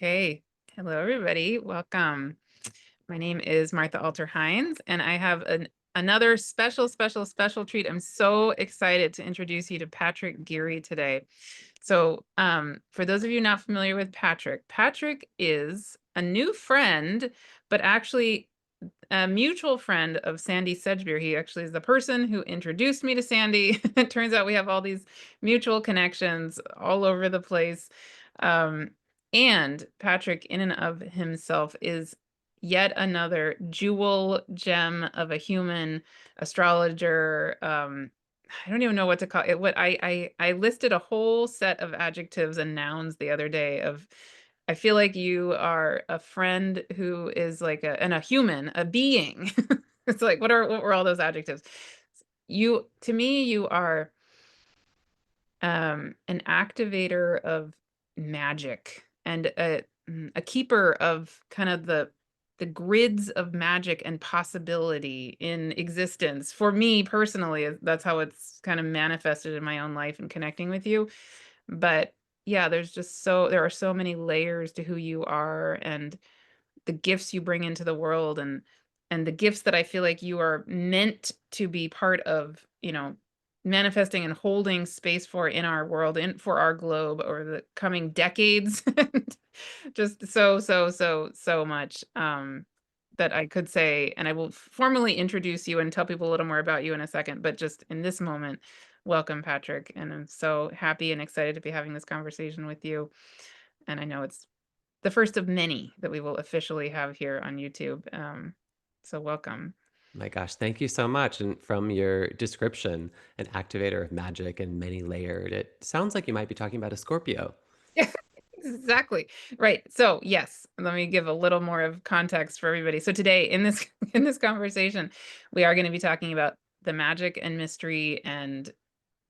Okay. Hello, everybody. Welcome. My name is Martha Alter Hines, and I have another special treat. I'm so excited to introduce you to Patrick Geary today. So, for those of you not familiar with Patrick, Patrick is a new friend, but actually a mutual friend of Sandy Sedgbeer. He actually is the person who introduced me to Sandy. It turns out we have all these mutual connections all over the place. Um, and Patrick, in and of himself, is yet another jewel gem of a human astrologer. I don't even know what to call it. What I listed a whole set of adjectives and nouns the other day of I feel like you are a friend who is like a human, a being. It's like, what were all those adjectives? To me, you are an activator of magic and a keeper of kind of the grids of magic and possibility in existence. For me personally, that's how it's kind of manifested in my own life and connecting with you. But yeah, there are so many layers to who you are and the gifts you bring into the world and the gifts that I feel like you are meant to be part of, manifesting and holding space for in our world and for our globe over the coming decades. And just so much that I could say, and I will formally introduce you and tell people a little more about you in a second, but just in this moment, welcome, Patrick. And I'm so happy and excited to be having this conversation with you. And I know it's the first of many that we will officially have here on YouTube. So welcome. My gosh, thank you so much. And from your description, an activator of magic and many layered, it sounds like you might be talking about a Scorpio. Yeah, exactly. Right. So yes, let me give a little more of context for everybody. So today in this in this conversation, we are going to be talking about the magic and mystery and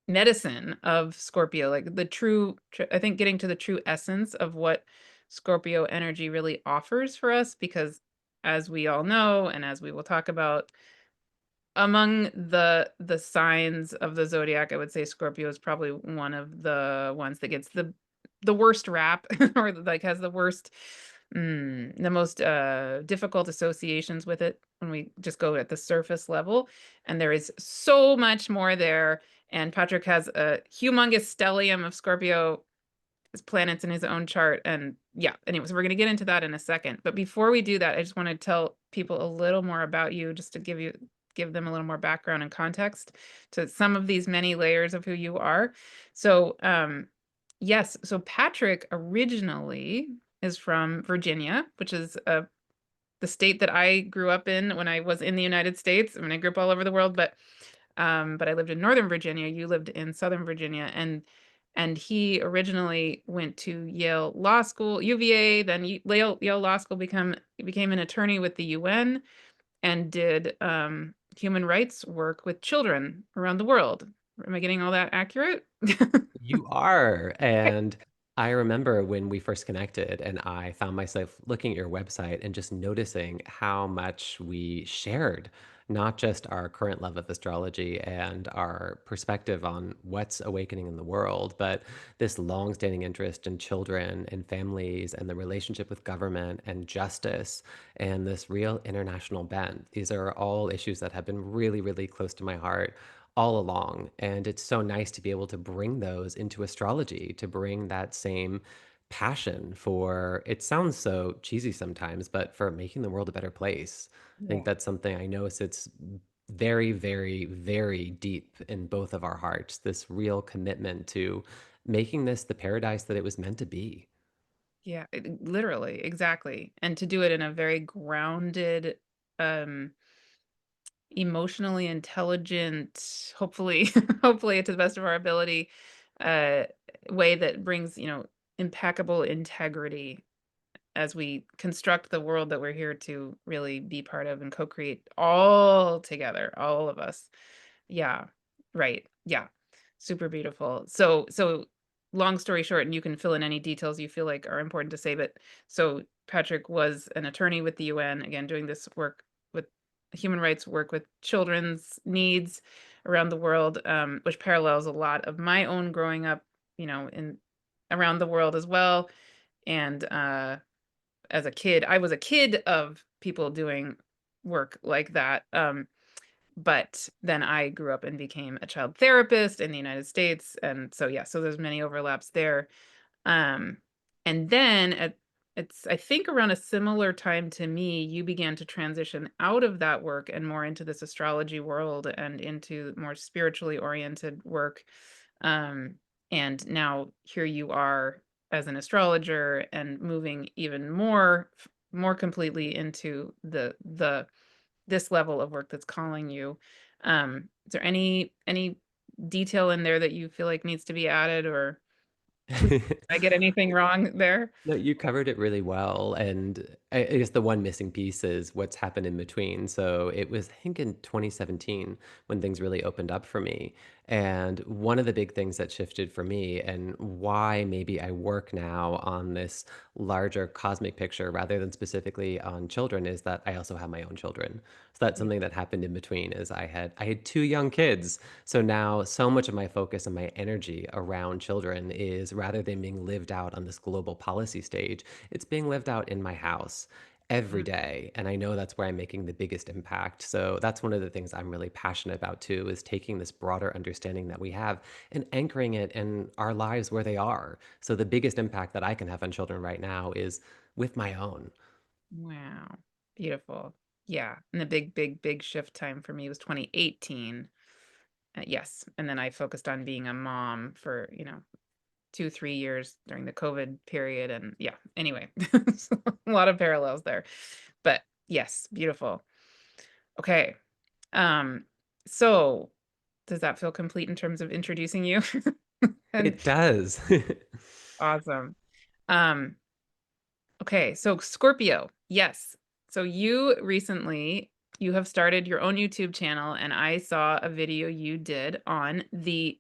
medicine of Scorpio, like the I think getting to the true essence of what Scorpio energy really offers for us, because as we all know, and as we will talk about, among the signs of the zodiac, I would say Scorpio is probably one of the ones that gets the worst rap or like has the worst the most difficult associations with it when we just go at the surface level. And there is so much more there. And Patrick has a humongous stellium of Scorpio planets in his own chart. And yeah, anyways, we're going to get into that in a second. But before we do that, I just want to tell people a little more about you, just to give them a little more background and context to some of these many layers of who you are. So, yes, so Patrick originally is from Virginia, which is the state that I grew up in when I was in the United States. I mean, I grew up all over the world, but I lived in Northern Virginia. You lived in Southern Virginia, and he originally went to Yale Law School, UVA, then Yale Law School became an attorney with the UN and did human rights work with children around the world. Am I getting all that accurate? You are. And I remember when we first connected, and I found myself looking at your website and just noticing how much we shared, not just our current love of astrology and our perspective on what's awakening in the world, but this long-standing interest in children and families and the relationship with government and justice and this real international bent. These are all issues that have been really, really close to my heart all along. And it's so nice to be able to bring those into astrology, to bring that same passion for, it sounds so cheesy sometimes, but for making the world a better place. I think Yeah. that's something I know sits very, very, very deep in both of our hearts, this real commitment to making this the paradise that it was meant to be. Yeah, literally, exactly. And to do it in a very grounded, um, emotionally intelligent, hopefully, hopefully to the best of our ability, uh, way that brings, impeccable integrity as we construct the world that we're here to really be part of and co-create all together, all of us. Yeah. Right. Yeah. Super beautiful. So long story short, and you can fill in any details you feel like are important to say, but so Patrick was an attorney with the UN, again, doing this work with human rights work with children's needs around the world, which parallels a lot of my own growing up, in around the world as well And as a kid, I was a kid of people doing work like that. But then I grew up and became a child therapist in the United States, and so yeah, so there's many overlaps there. Um, and then it's I think around a similar time to me, you began to transition out of that work and more into this astrology world and into more spiritually oriented work. Um, and now here you are as an astrologer and moving even more completely into the this level of work that's calling you. Is there any detail in there that you feel like needs to be added, or did I get anything wrong there? No, you covered it really well, and I guess the one missing piece is what's happened in between. So it was, I think, in 2017 when things really opened up for me. And one of the big things that shifted for me and why maybe I work now on this larger cosmic picture rather than specifically on children is that I also have my own children. So that's Yeah. something that happened in between is I had two young kids. So now so much of my focus and my energy around children is rather than being lived out on this global policy stage, it's being lived out in my house every Mm, day. And I know that's where I'm making the biggest impact. So that's one of the things I'm really passionate about too, is taking this broader understanding that we have and anchoring it in our lives where they are. So the biggest impact that I can have on children right now is with my own. wow. Beautiful. Yeah. And the big shift time for me was 2018. Yes. And then I focused on being a mom for, 2, 3 years during the COVID period. And yeah, anyway, so a lot of parallels there. But yes, beautiful. Okay. Um, so does that feel complete in terms of introducing you? And It does. awesome. Um, Okay, so Scorpio. Yes. So you have started your own YouTube channel, and I saw a video you did on the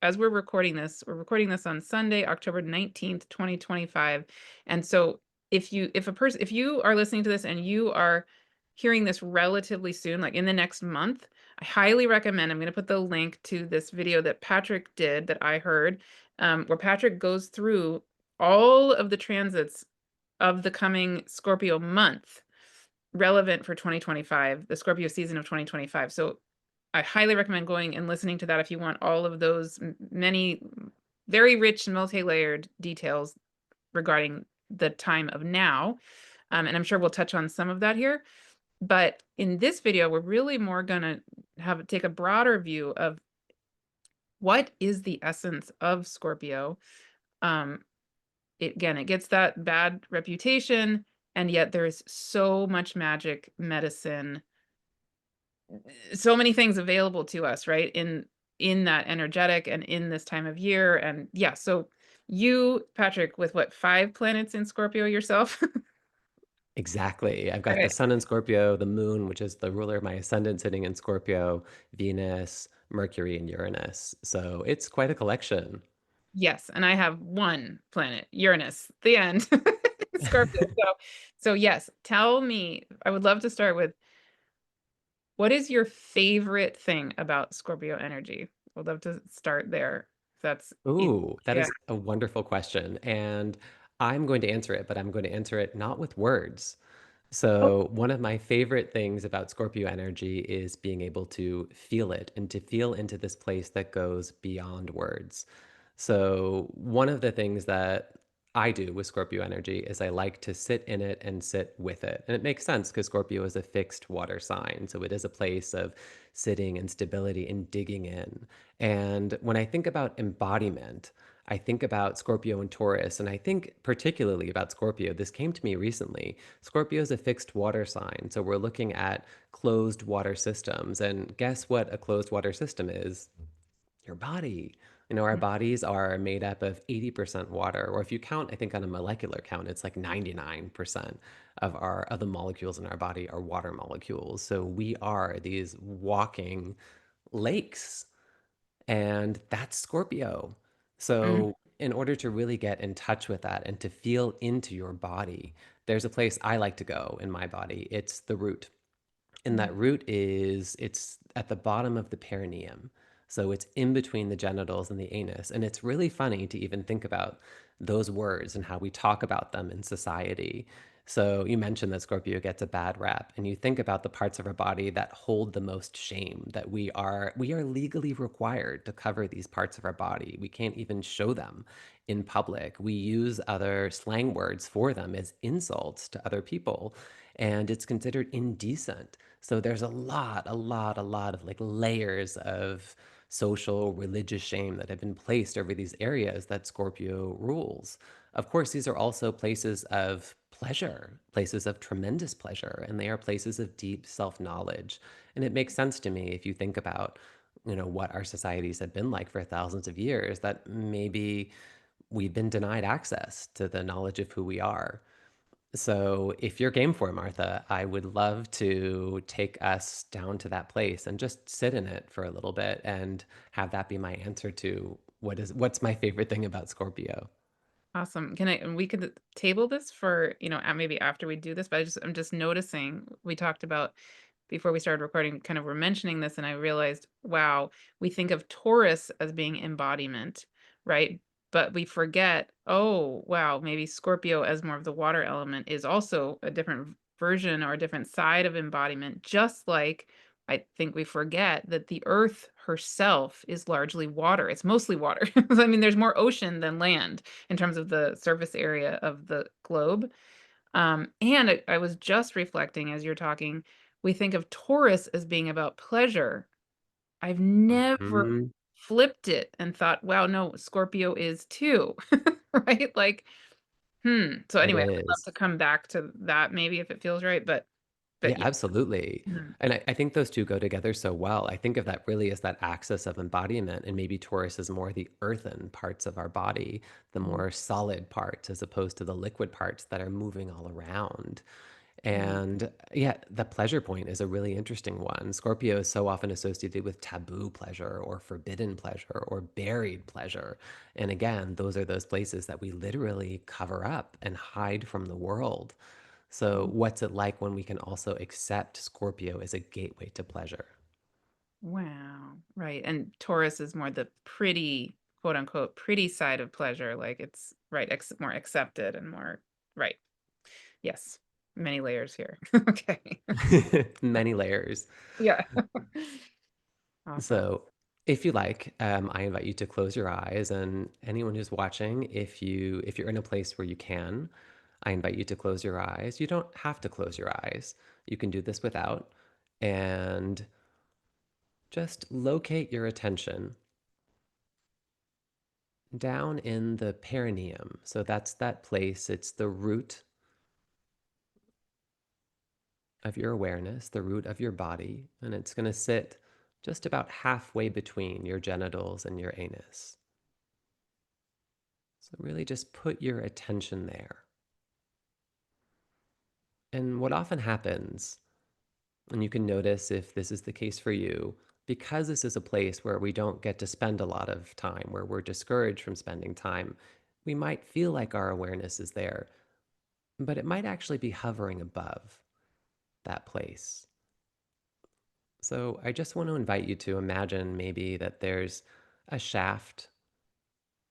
as we're recording this on Sunday, October 19th, 2025. And so if you are listening to this and you are hearing this relatively soon, like in the next month, I highly recommend, I'm going to put the link to this video that Patrick did that I heard, where Patrick goes through all of the transits of the coming Scorpio month relevant for 2025, the Scorpio season of 2025. So I highly recommend going and listening to that if you want all of those many very rich and multi-layered details regarding the time of now. And I'm sure we'll touch on some of that here. But in this video, we're really more going to take a broader view of what is the essence of Scorpio. Um, it gets that bad reputation, and yet there's so much magic, medicine, so many things available to us, right? In that energetic and in this time of year. And yeah, so you, Patrick, with what, 5 planets in Scorpio yourself? Exactly. I've got the Okay. sun in Scorpio, the moon, which is the ruler of my ascendant, sitting in Scorpio, Venus, Mercury, and Uranus. So it's quite a collection. Yes, and I have 1 planet, Uranus, the end. Scorpio. So yes, tell me, I would love to start with, what is your favorite thing about Scorpio energy? I'd love to start there. If that's easy. Ooh, that Yeah. is a wonderful question. And I'm going to answer it, but I'm going to answer it not with words. Oh, So, one of my favorite things about Scorpio energy is being able to feel it and to feel into this place that goes beyond words. So, one of the things that I do with Scorpio energy is I like to sit in it and sit with it. And it makes sense because Scorpio is a fixed water sign. So, it is a place of sitting and stability and digging in. And when I think about embodiment, I think about Scorpio and Taurus, and I think particularly about Scorpio. This came to me recently. Scorpio is a fixed water sign. So we're looking at closed water systems. And guess what a closed water system is? Your body. Our mm, bodies are made up of 80% water, or if you count, I think on a molecular count, it's like 99% of the molecules in our body are water molecules. So we are these walking lakes, and that's Scorpio. mm, So, in order to really get in touch with that and to feel into your body, there's a place I like to go in my body. It's the root. And mm, that root is it's at the bottom of the perineum. So it's in between the genitals and the anus. And it's really funny to even think about those words and how we talk about them in society. So you mentioned that Scorpio gets a bad rap, and you think about the parts of our body that hold the most shame, that we are legally required to cover these parts of our body. We can't even show them in public. We use other slang words for them as insults to other people, and it's considered indecent. So there's a lot of like layers of social, religious shame that have been placed over these areas that Scorpio rules. Of course, these are also places of pleasure, places of tremendous pleasure, and they are places of deep self-knowledge. And it makes sense to me if you think about, what our societies have been like for thousands of years, that maybe we've been denied access to the knowledge of who we are. So, if you're game for it, Martha, I would love to take us down to that place and just sit in it for a little bit and have that be my answer to what's my favorite thing about Scorpio. Awesome. Can I and we could table this for, maybe after we do this, but I'm just noticing we talked about before we started recording, kind of we're mentioning this, and I realized, wow, we think of Taurus as being embodiment, right? But we forget, oh, wow, maybe Scorpio as more of the water element is also a different version or a different side of embodiment, just like I think we forget that the earth herself is largely water. It's mostly water. I mean, there's more ocean than land in terms of the surface area of the globe. And I was just reflecting as you're talking, we think of Taurus as being about pleasure. I've never Mhm. flipped it and thought, wow, no, Scorpio is too, right? Like, So It anyway, I would love is. to come back to that maybe if it feels right, but Yeah, yeah. absolutely. Mhm, And I think those two go together so well. I think of that really as that axis of embodiment, and maybe Taurus is more the earthen parts of our body, the mhm, more solid parts, as opposed to the liquid parts that are moving all around. mhm, And yeah, the pleasure point is a really interesting one. Scorpio is so often associated with taboo pleasure or forbidden pleasure or buried pleasure. And again, those are those places that we literally cover up and hide from the world. So, mhm. what's it like when we can also accept Scorpio as a gateway to pleasure? Wow. Right. And Taurus is more the pretty, quote unquote, pretty side of pleasure. Like it's right, more accepted and more right. Yes. Many layers here. Okay. Many layers. Yeah. Awesome. So, if you like, I invite you to close your eyes, and anyone who's watching, if you're in a place where you can, I invite you to close your eyes. You don't have to close your eyes. You can do this without, and just locate your attention down in the perineum. So that's that place. It's the root of your awareness, the root of your body, and it's going to sit just about halfway between your genitals and your anus. So really just put your attention there. And what often happens, and you can notice if this is the case for you, because this is a place where we don't get to spend a lot of time, where we're discouraged from spending time, we might feel like our awareness is there, but it might actually be hovering above that place. So I just want to invite you to imagine maybe that there's a shaft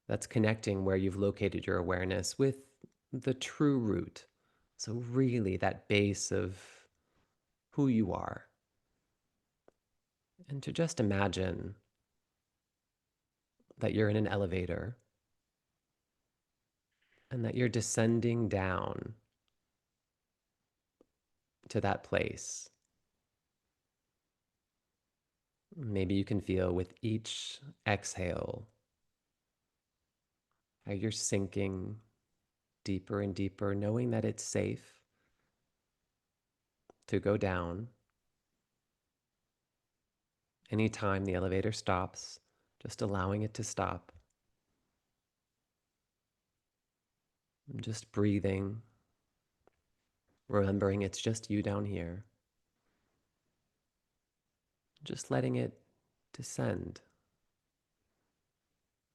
that's connecting where you've located your awareness with the true root. So, really, that base of who you are. And to just imagine that you're in an elevator and that you're descending down to that place. Maybe you can feel with each exhale how you're sinking deeper and deeper, knowing that it's safe to go down. Anytime the elevator stops, just allowing it to stop, just breathing, remembering it's just you down here, just letting it descend,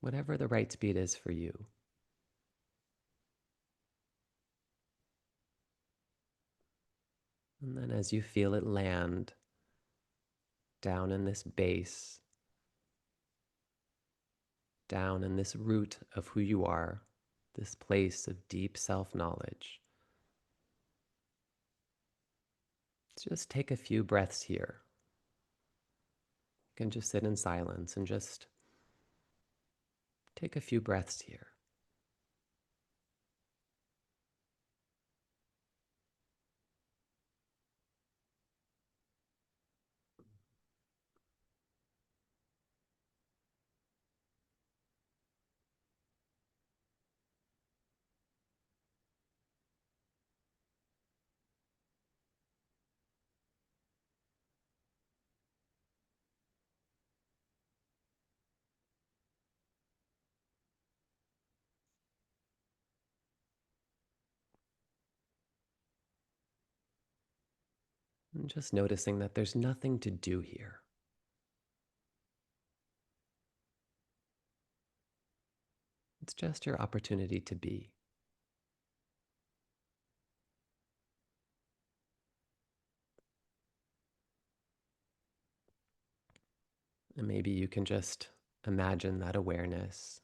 whatever the right speed is for you. And then as you feel it land down in this base, down in this root of who you are, this place of deep self knowledge. Just take a few breaths here. You can just sit in silence and just take a few breaths here. And just noticing that there's nothing to do here. It's just your opportunity to be. And maybe you can just imagine that awareness,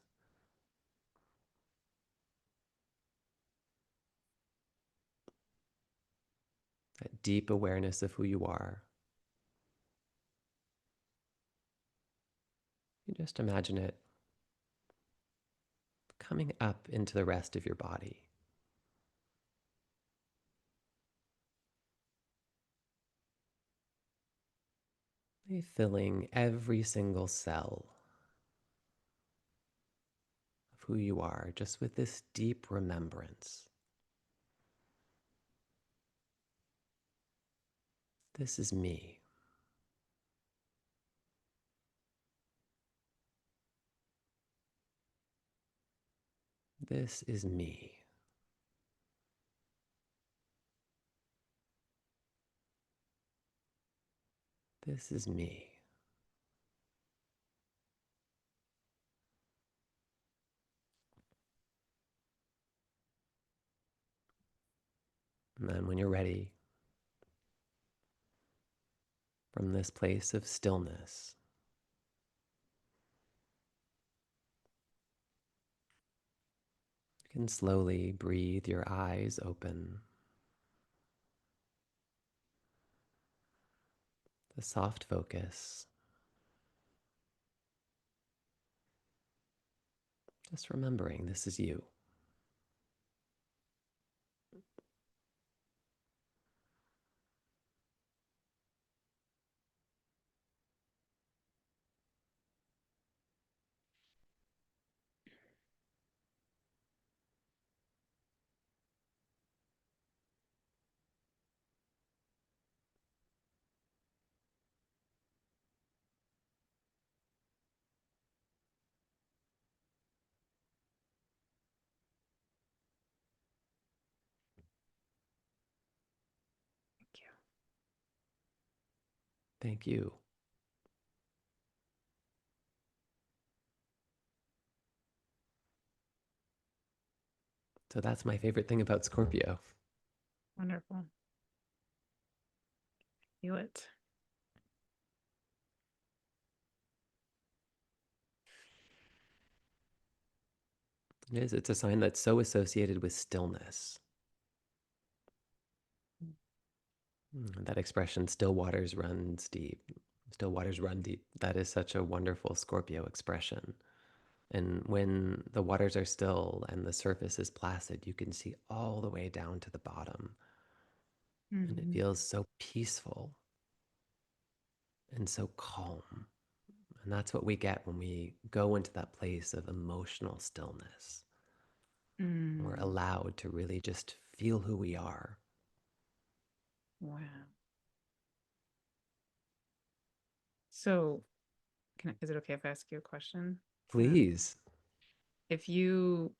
that deep awareness of who you are. You just imagine it coming up into the rest of your body. Filling every single cell of who you are, just with this deep remembrance. This is me. This is me. This is me. And then when you're ready, from this place of stillness, you can slowly breathe your eyes open. The soft focus. Just remembering this is you. Thank you. Thank you. So that's my favorite thing about Scorpio. Wonderful. Feel it. It is. It's a sign that's so associated with stillness. That expression, still waters runs deep. Still waters run deep. That is such a wonderful Scorpio expression. And when the waters are still and the surface is placid, you can see all the way down to the bottom. And it Mm-hmm. feels so peaceful and so calm. And that's what we get when we go into that place of emotional stillness. We're Mm. allowed to really just feel who we are. Wow. So, is it okay if I ask you a question? Please. If you,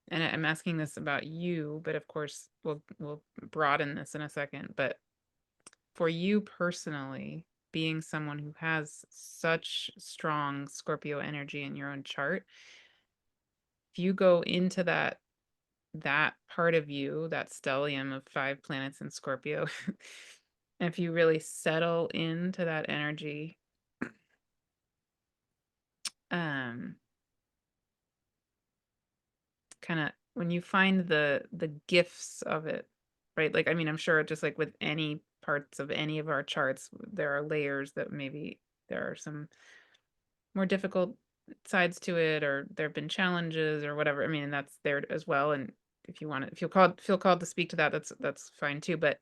and I'm asking this about you, but of course we'll broaden this in a second. But for you personally, being someone who has such strong Scorpio energy in your own chart, if you go into that part of you, that stellium of 5 planets in Scorpio, and if you really settle into that energy, um kind of when you find the gifts of it, right? Like, I mean, I'm sure just like with any parts of any of our charts, there are layers that maybe there are some more difficult sides to it, or there have been challenges or whatever. I mean, and that's there as well. And if you want to feel called to speak to that, that's fine too. But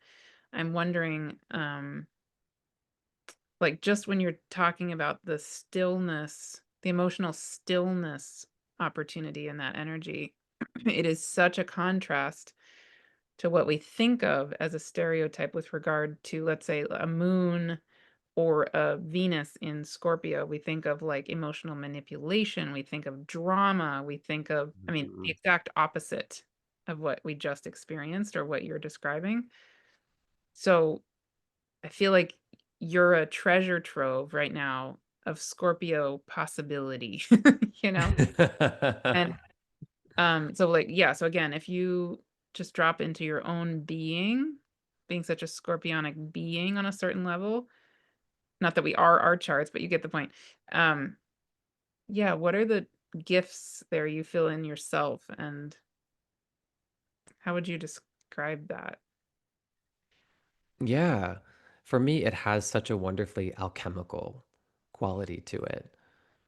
I'm wondering, like just when you're talking about the stillness, the emotional stillness opportunity in that energy, it is such a contrast to what we think of as a stereotype with regard to, let's say, a moon or a Venus in Scorpio. We think of like emotional manipulation, we think of drama, we think of, I mean, the Mhm. exact opposite of what we just experienced or what you're describing. So I feel like you're a treasure trove right now of Scorpio possibility, you know? And so like, yeah, so again, if you just drop into your own being such a scorpionic being on a certain level, not that we are our charts, but you get the point. Um, yeah, what are the gifts there you feel in yourself, and how would you describe that? Yeah. For me, it has such a wonderfully alchemical quality to it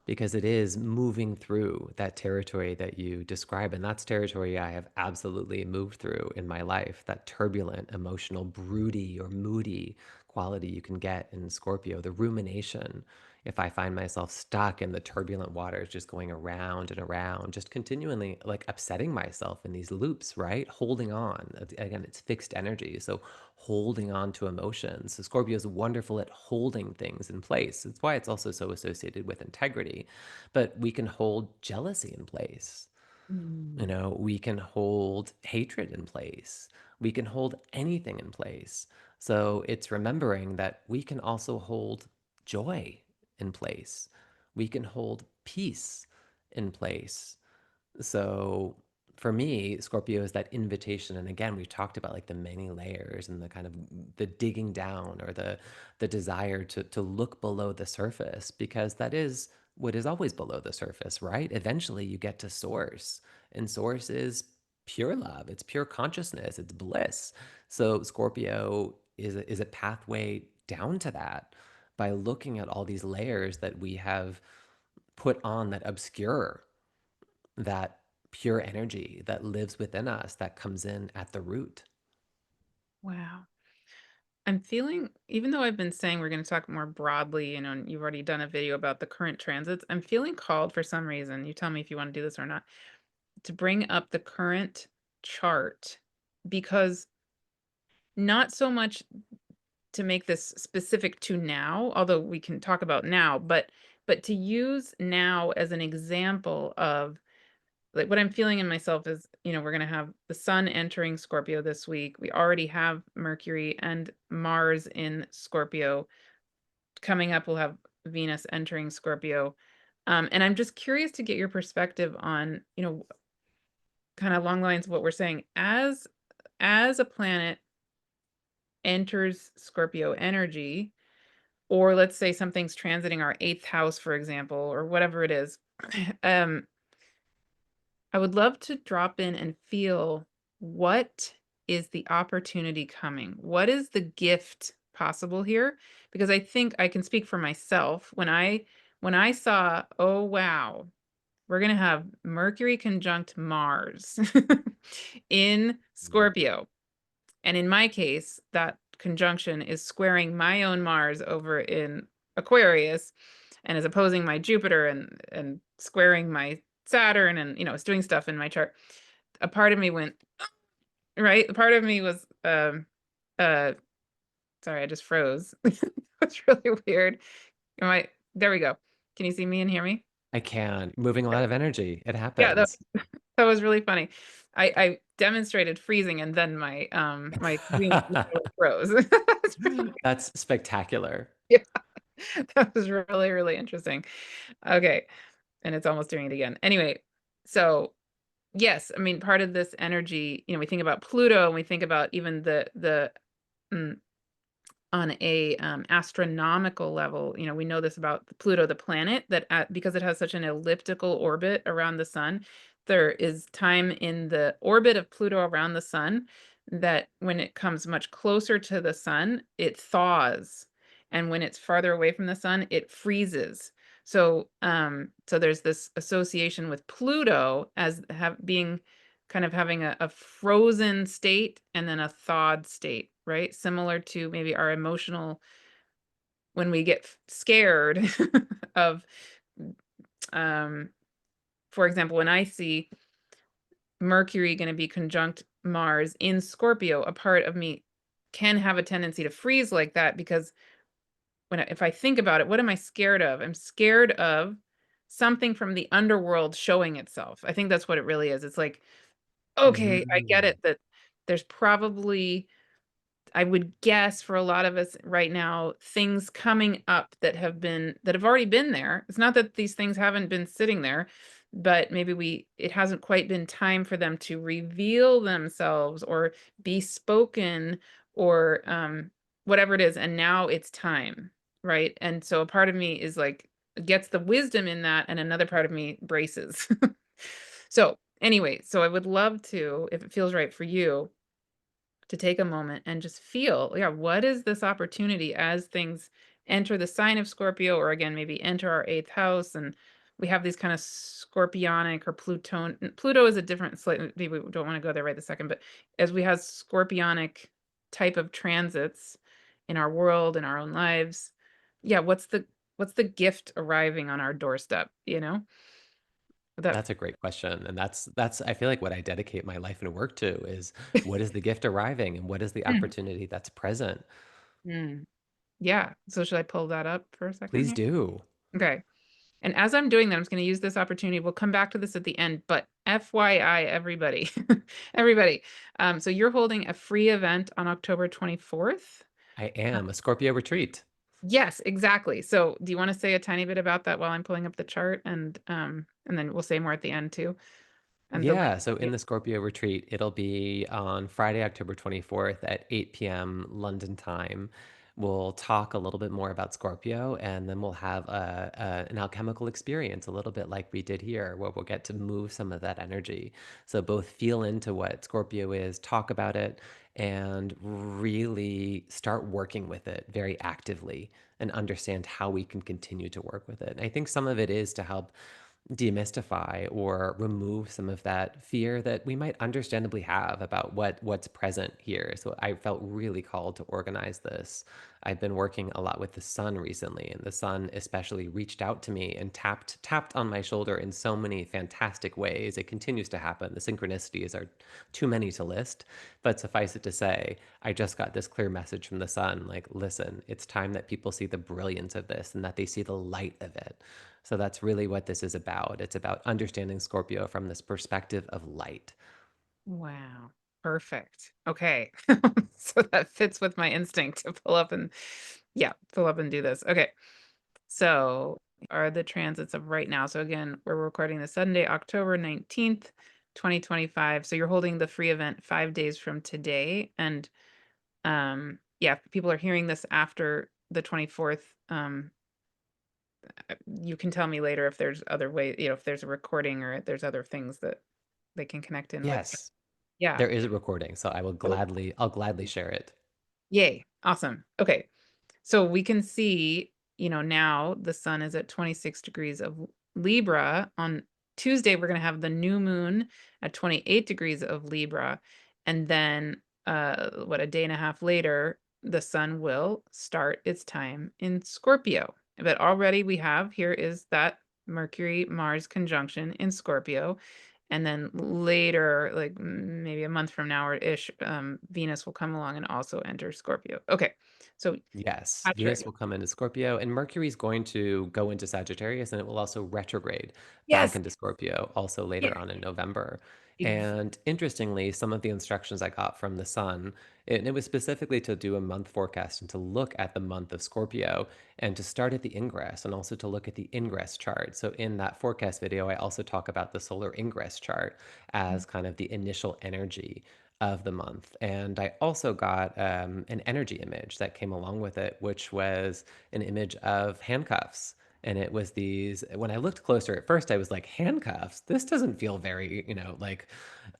because it is moving through that territory that you describe. And that's territory I have absolutely moved through in my life, that turbulent, emotional, broody or moody quality you can get in Scorpio, the rumination. If I find myself stuck in the turbulent waters, just going around and around, just continually like upsetting myself in these loops, right? Holding on. Again, it's fixed energy. So holding on to emotions. So Scorpio is wonderful at holding things in place. It's why it's also so associated with integrity. But we can hold jealousy in place. You Mm. know, we can hold hatred in place. We can hold anything in place. So it's remembering that we can also hold joy in place. We can hold peace in place. So for me, Scorpio is that invitation. And again, we've talked about like the many layers and the kind of the digging down or the desire to look below the surface, because that is what is always below the surface, right? Eventually you get to source. And source is pure love. It's pure consciousness. It's bliss. So Scorpio is a pathway down to that by looking at all these layers that we have put on that obscure that pure energy that lives within us that comes in at the root. Wow. I'm feeling, even though I've been saying we're going to talk more broadly, and you've already done a video about the current transits, I'm feeling called for some reason. You tell me if you want to do this or not, to bring up the current chart, because not so much to make this specific to now, although we can talk about now, but to use now as an example of like what I'm feeling in myself is, we're going to have the sun entering Scorpio this week. We already have Mercury and Mars in Scorpio. Coming up, we'll have Venus entering Scorpio. And I'm just curious to get your perspective on, kind of along the lines of what we're saying. As a planet enters Scorpio energy, or let's say something's transiting our eighth house, for example, or whatever it is, um, I would love to drop in and feel what is the opportunity coming? What is the gift possible here? Because I think I can speak for myself. When I saw, oh wow, we're gonna have Mercury conjunct Mars in Scorpio. And in my case, that conjunction is squaring my own Mars over in Aquarius and is opposing my Jupiter and squaring my Saturn, and it's doing stuff in my chart. A part of me went, right? A part of me was uh sorry, I just froze. It's really weird. Am I there we go. Can you see me and hear me? I can. Moving a lot of energy. It Yeah, happens. that was really funny. I demonstrated freezing and then my screen froze. It's really That's spectacular. yeah, that was really, really interesting. Okay, and it's almost doing it again. Anyway, so yes, I mean, part of this energy, we think about Pluto and we think about even the mm, on a astronomical level, we know this about Pluto, the planet, that because it has such an elliptical orbit around the sun, there is time in the orbit of Pluto around the sun that when it comes much closer to the sun, it thaws. And when it's farther away from the sun, it freezes. So there's this association with Pluto as being kind of having a frozen state and then a thawed state, right? Similar to maybe our emotional when we get scared of, um, for example, when I see Mercury going to be conjunct Mars in Scorpio, a part of me can have a tendency to freeze like that because if I think about it, what am I scared of? I'm scared of something from the underworld showing itself. I think that's what it really is. It's like, okay, I get Mm. it that there's probably, I would guess for a lot of us right now, things coming up that have already been there. It's not that these things haven't been sitting there, but maybe it hasn't quite been time for them to reveal themselves or be spoken or whatever it is. And now it's time, right? And so a part of me is like gets the wisdom in that, and another part of me braces. So anyway, so I would love to, if it feels right for you, to take a moment and just feel, yeah, what is this opportunity as things enter the sign of Scorpio, or again, maybe enter our eighth house. And we have these kind of scorpionic or Pluto is a different, slightly, maybe we don't want to go there right this second, but as we have scorpionic type of transits in our world, in our own lives, yeah, what's the gift arriving on our doorstep, that. That's a great question, and that's I feel like what I dedicate my life and work to is what is the gift arriving and what is the Mm, opportunity that's present? mm. Yeah, so should I pull that up for a second Please here? do. Okay. And as I'm doing that, I'm just gonna use this opportunity, we'll come back to this at the end, but FYI, everybody, everybody, so you're holding a free event on October 24th? I am a Scorpio retreat. Yes, exactly. So do you wanna say a tiny bit about that while I'm pulling up the chart? And then we'll say more at the end too, and the link. Yeah, so in the Scorpio retreat, it'll be on Friday, October 24th at 8 p.m. London time. We'll talk a little bit more about Scorpio, and then we'll have an alchemical experience, a little bit like we did here, where we'll get to move some of that energy. So both feel into what Scorpio is, talk about it, and really start working with it very actively and understand how we can continue to work with it. And I think some of it is to help demystify or remove some of that fear that we might understandably have about what's present here. So I felt really called to organize this. I've been working a lot with the sun recently, and the sun especially reached out to me and tapped on my shoulder in so many fantastic ways. It continues to happen. The synchronicities are too many to list, but suffice it to say, I just got this clear message from the sun like, listen, it's time that people see the brilliance of this and that they see the light of it. So that's really what this is about. It's about understanding Scorpio from this perspective of light. Wow, perfect. Okay. So that fits with my instinct to pull up and yeah, pull up and do this. Okay. So, are the transits of right now. So again, we're recording this Sunday, October 19th, 2025. So you're holding the free event 5 days from today. And yeah, if people are hearing this after the 24th, you can tell me later if there's other way, if there's a recording or if there's other things that they can connect in with. Yes, Yeah. there is a recording, so Oh, I'll gladly share it. yay. Awesome. Okay. So we can see, now the sun is at 26 degrees of Libra. On Tuesday, we're going to have the new moon at 28 degrees of Libra. And then, a day and a half later, the sun will start its time in Scorpio. But already we have, here is that Mercury Mars conjunction in Scorpio. And then later, like maybe a month from now or ish, Venus will come along and also enter Scorpio. Okay. So Yes, Venus Patrick. will come into Scorpio, and Mercury is going to go into Sagittarius, and it will also retrograde back Yes. into Scorpio also Yeah. later on in November. Ex And interestingly, some of the instructions I got from the sun, and it was specifically to do a month forecast and to look at the month of Scorpio and to start at the ingress and also to look at the ingress chart. So in that forecast video, I also talk about the solar ingress chart as kind of the initial energy. of the month. And I also got an energy image that came along with it, which was an image of handcuffs. And it was these, when I looked closer at first, I was like, handcuffs? This doesn't feel very, like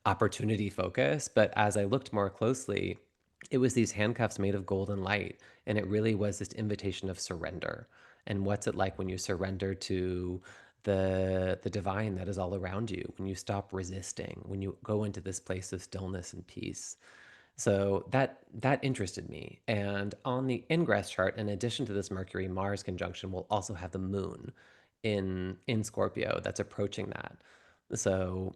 opportunity focused. But as I looked more closely, it was these handcuffs made of golden light. And it really was this invitation of surrender. And what's it like when you surrender to the divine that is all around you, when you stop resisting, when you go into this place of stillness and peace. So that interested me. And on the ingress chart, in addition to this Mercury Mars conjunction, we'll also have the moon in Scorpio that's approaching that. So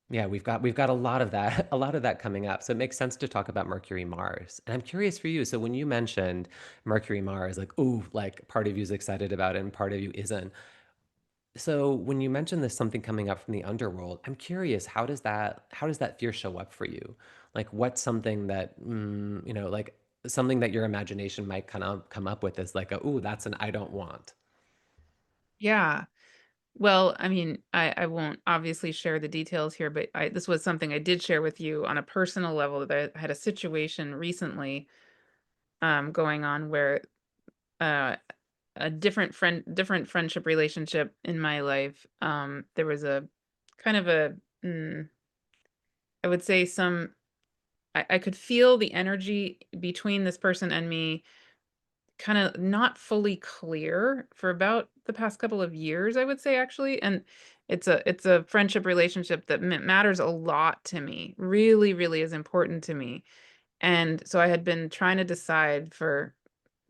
yeah, we've got a lot of that, a lot of that coming up. So it makes sense to talk about Mercury Mars. And I'm curious for you. So when you mentioned Mercury Mars, like, ooh, like part of you's excited about it and part of you isn't. So when you mentioned there's something coming up from the underworld, I'm curious, how does that fear show up for you? Like what's something that like something that your imagination might kind of come up with as like a, ooh, that's an I don't want. Yeah. Well, I mean, I won't obviously share the details here, but this was something I did share with you on a personal level, that I had a situation recently going on where uh a different friendship relationship in my life. There was a kind of a I would say some I could feel the energy between this person and me kind of not fully clear for about the past couple of years, I would say, actually. And it's a friendship relationship that matters a lot to me. Really, really is important to me. And so I had been trying to decide for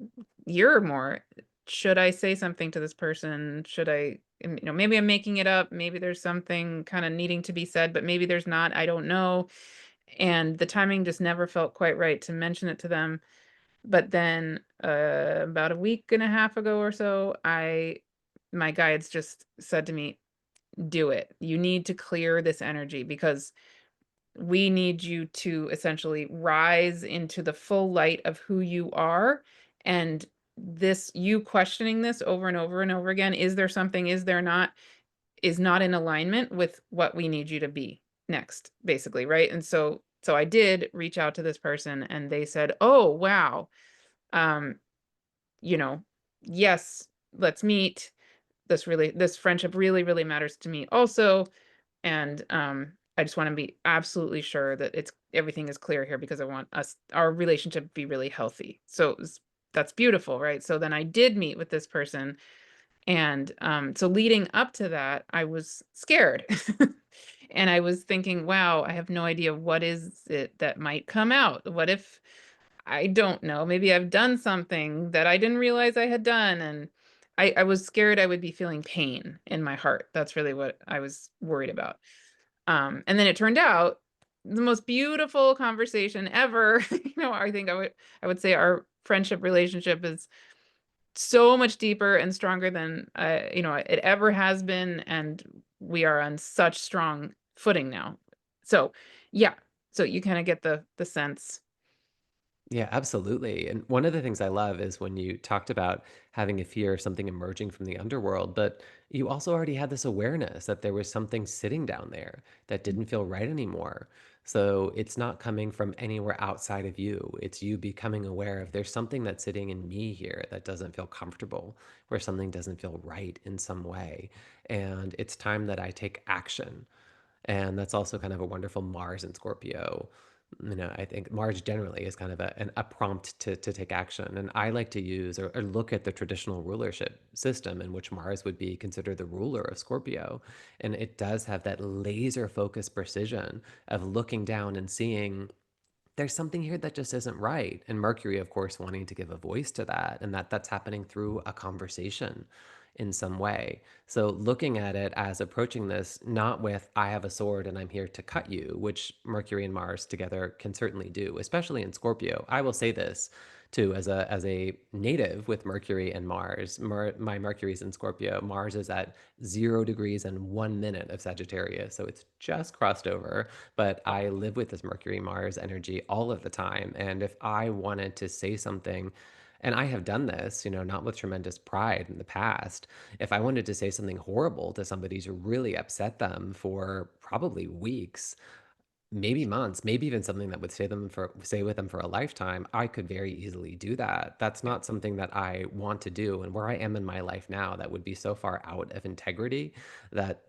a year or more, should I say something to this person? Should I, maybe I'm making it up. Maybe there's something kind of needing to be said, but maybe there's not. I don't know. And the timing just never felt quite right to mention it to them. But then, about a week and a half ago or so, my guides just said to me, "Do it. You need to clear this energy, because we need you to essentially rise into the full light of who you are, and this you questioning this over and over and over again, is there something, is there not, is not in alignment with what we need you to be next," basically, right? And so I did reach out to this person, and they said, "Oh, wow. Um, you know, yes, let's meet. This friendship really, really matters to me also. And I just want to be absolutely sure that it's everything is clear here, because I want our relationship to be really healthy." So that's beautiful, right? So then I did meet with this person, and so leading up to that, I was scared. And I was thinking, wow, I have no idea what is it that might come out. What if, I don't know, maybe I've done something that I didn't realize I had done, and I was scared I would be feeling pain in my heart. That's really what I was worried about. And then it turned out the most beautiful conversation ever. I think I would say our friendship relationship is so much deeper and stronger than it ever has been, and we are on such strong footing now. So, yeah. So you kind of get the sense. Yeah, absolutely. And one of the things I love is when you talked about having a fear of something emerging from the underworld, but you also already had this awareness that there was something sitting down there that didn't feel right anymore. So it's not coming from anywhere outside of you. It's you becoming aware of there's something that's sitting in me here that doesn't feel comfortable, where something doesn't feel right in some way. And it's time that I take action. And that's also kind of a wonderful Mars in Scorpio. I think Mars generally is kind of a prompt to take action. And I like to use or look at the traditional rulership system in which Mars would be considered the ruler of Scorpio. And it does have that laser focused precision of looking down and seeing there's something here that just isn't right. And Mercury, of course, wanting to give a voice to that, and that's happening through a conversation in some way. So looking at it as approaching this not with I have a sword and I'm here to cut you, which Mercury and Mars together can certainly do, especially in Scorpio. I will say this too, as a native with Mercury and Mars. My Mercury's in Scorpio. Mars is at 0 degrees and 1 minute of Sagittarius, so it's just crossed over. But I live with this Mercury Mars energy all of the time, and if I wanted to say something, and I have done this, not with tremendous pride in the past. If I wanted to say something horrible to somebody to really upset them for probably weeks, maybe months, maybe even something that would stay with them for a lifetime, I could very easily do that. That's Yeah. not something that I want to do. And where I am in my life now, that would be so far out of integrity that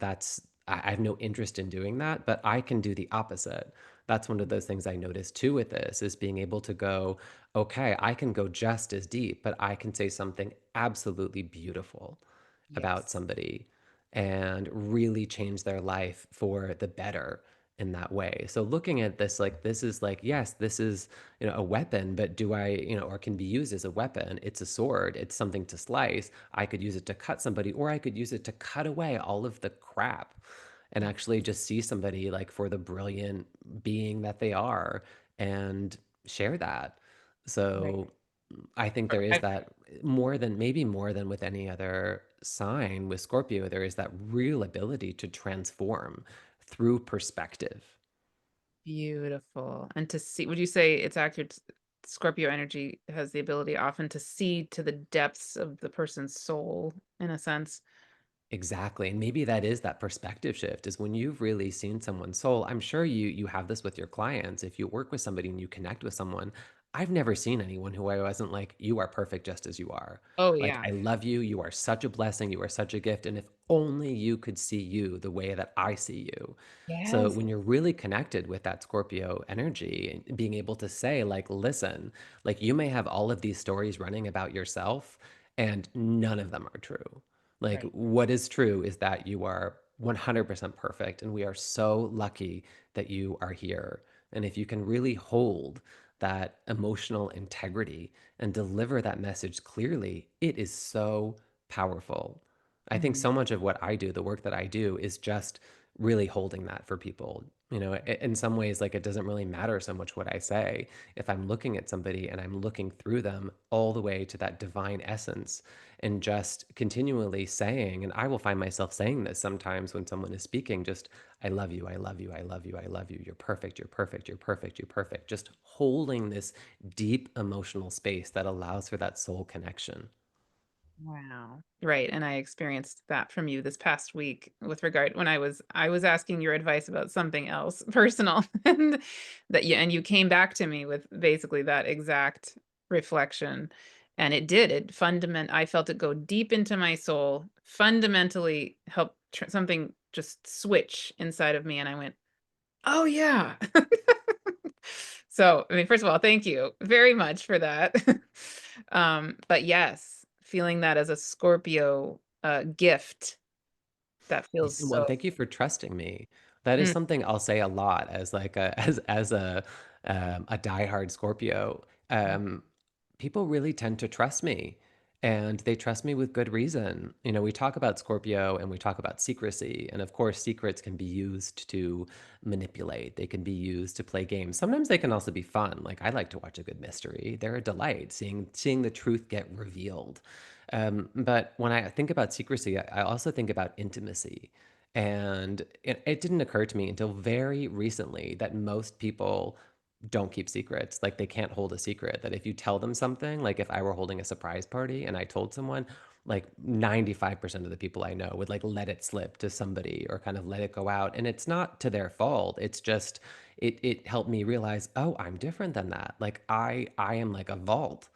I have no interest in doing that, but I can do the opposite. That's one of those things I noticed too with this is being able to go, okay, I can go just as deep, but I can say something absolutely beautiful about Yes. somebody and really change their life for the better in that way. So looking at this like this is like yes, this is, a weapon, but do I, or can be used as a weapon. It's a sword. It's something to slice. I could use it to cut somebody or I could use it to cut away all of the crap and Mm. actually just see somebody like for the brilliant being that they are and share that. Right. So I think there is I that more than maybe more than with any other sign with Scorpio, there is that real ability to transform through perspective. Beautiful. And to see, would you say it's accurate? Scorpio energy has the ability often to see to the depths of the person's soul, in a sense. Exactly. And maybe that is that perspective shift is when you've really seen someone's soul. I'm sure you have this with your clients. If you work with somebody and you connect with someone, I've never seen anyone who I wasn't like, you are perfect just as you are. Oh, Like, yeah. I love you. You are such a blessing. You are such a gift. And if only you could see you the way that I see you. So Yes. when you're really connected with that Scorpio energy and being able to say, like, listen, like you may have all of these stories running about yourself, and none of them are true. Like, Right. what is true is that you are 100% perfect, and we are so lucky that you are here. And if you can really hold that emotional integrity and deliver that message clearly, it is so powerful. I think Mhm. so much of what I do, the work that I do, is just really holding that for people. In some ways, like it doesn't really matter so much what I say. If I'm looking at somebody and I'm looking through them all the way to that divine essence and just continually saying, and I will find myself saying this sometimes when someone is speaking, just, I love you, I love you, I love you, I love you, you're perfect, you're perfect, you're perfect, you're perfect. Just holding this deep emotional space that allows for that soul connection. Wow. Right, and I experienced that from you this past week with regard when I was asking your advice about something else personal, and you came back to me with basically that exact reflection, and I felt it go deep into my soul, fundamentally help something just switch inside of me, and I went, "Oh, yeah." So, I mean, first of all, thank you very much for that. But yes, feeling that as a Scorpio, gift, that feels Well, so thank you for trusting me. That is mm, something I'll say a lot as like a as a diehard Scorpio. mm, Um, People really tend to trust me, and they trust me with good reason. We talk about Scorpio and we talk about secrecy, and of course, secrets can be used to manipulate. They can be used to play games. Sometimes they can also be fun. Like I like to watch a good mystery. They're a delight seeing the truth get revealed. But when I think about secrecy, I also think about intimacy. And it didn't occur to me until very recently that most people don't keep secrets. Like they can't hold a secret. That if you tell them something, like if I were holding a surprise party and I told someone, like 95% of the people I know would like let it slip to somebody or kind of let it go out. And it's not to their fault. It's just it helped me realize, oh, I'm different than that. Like I am like a vault.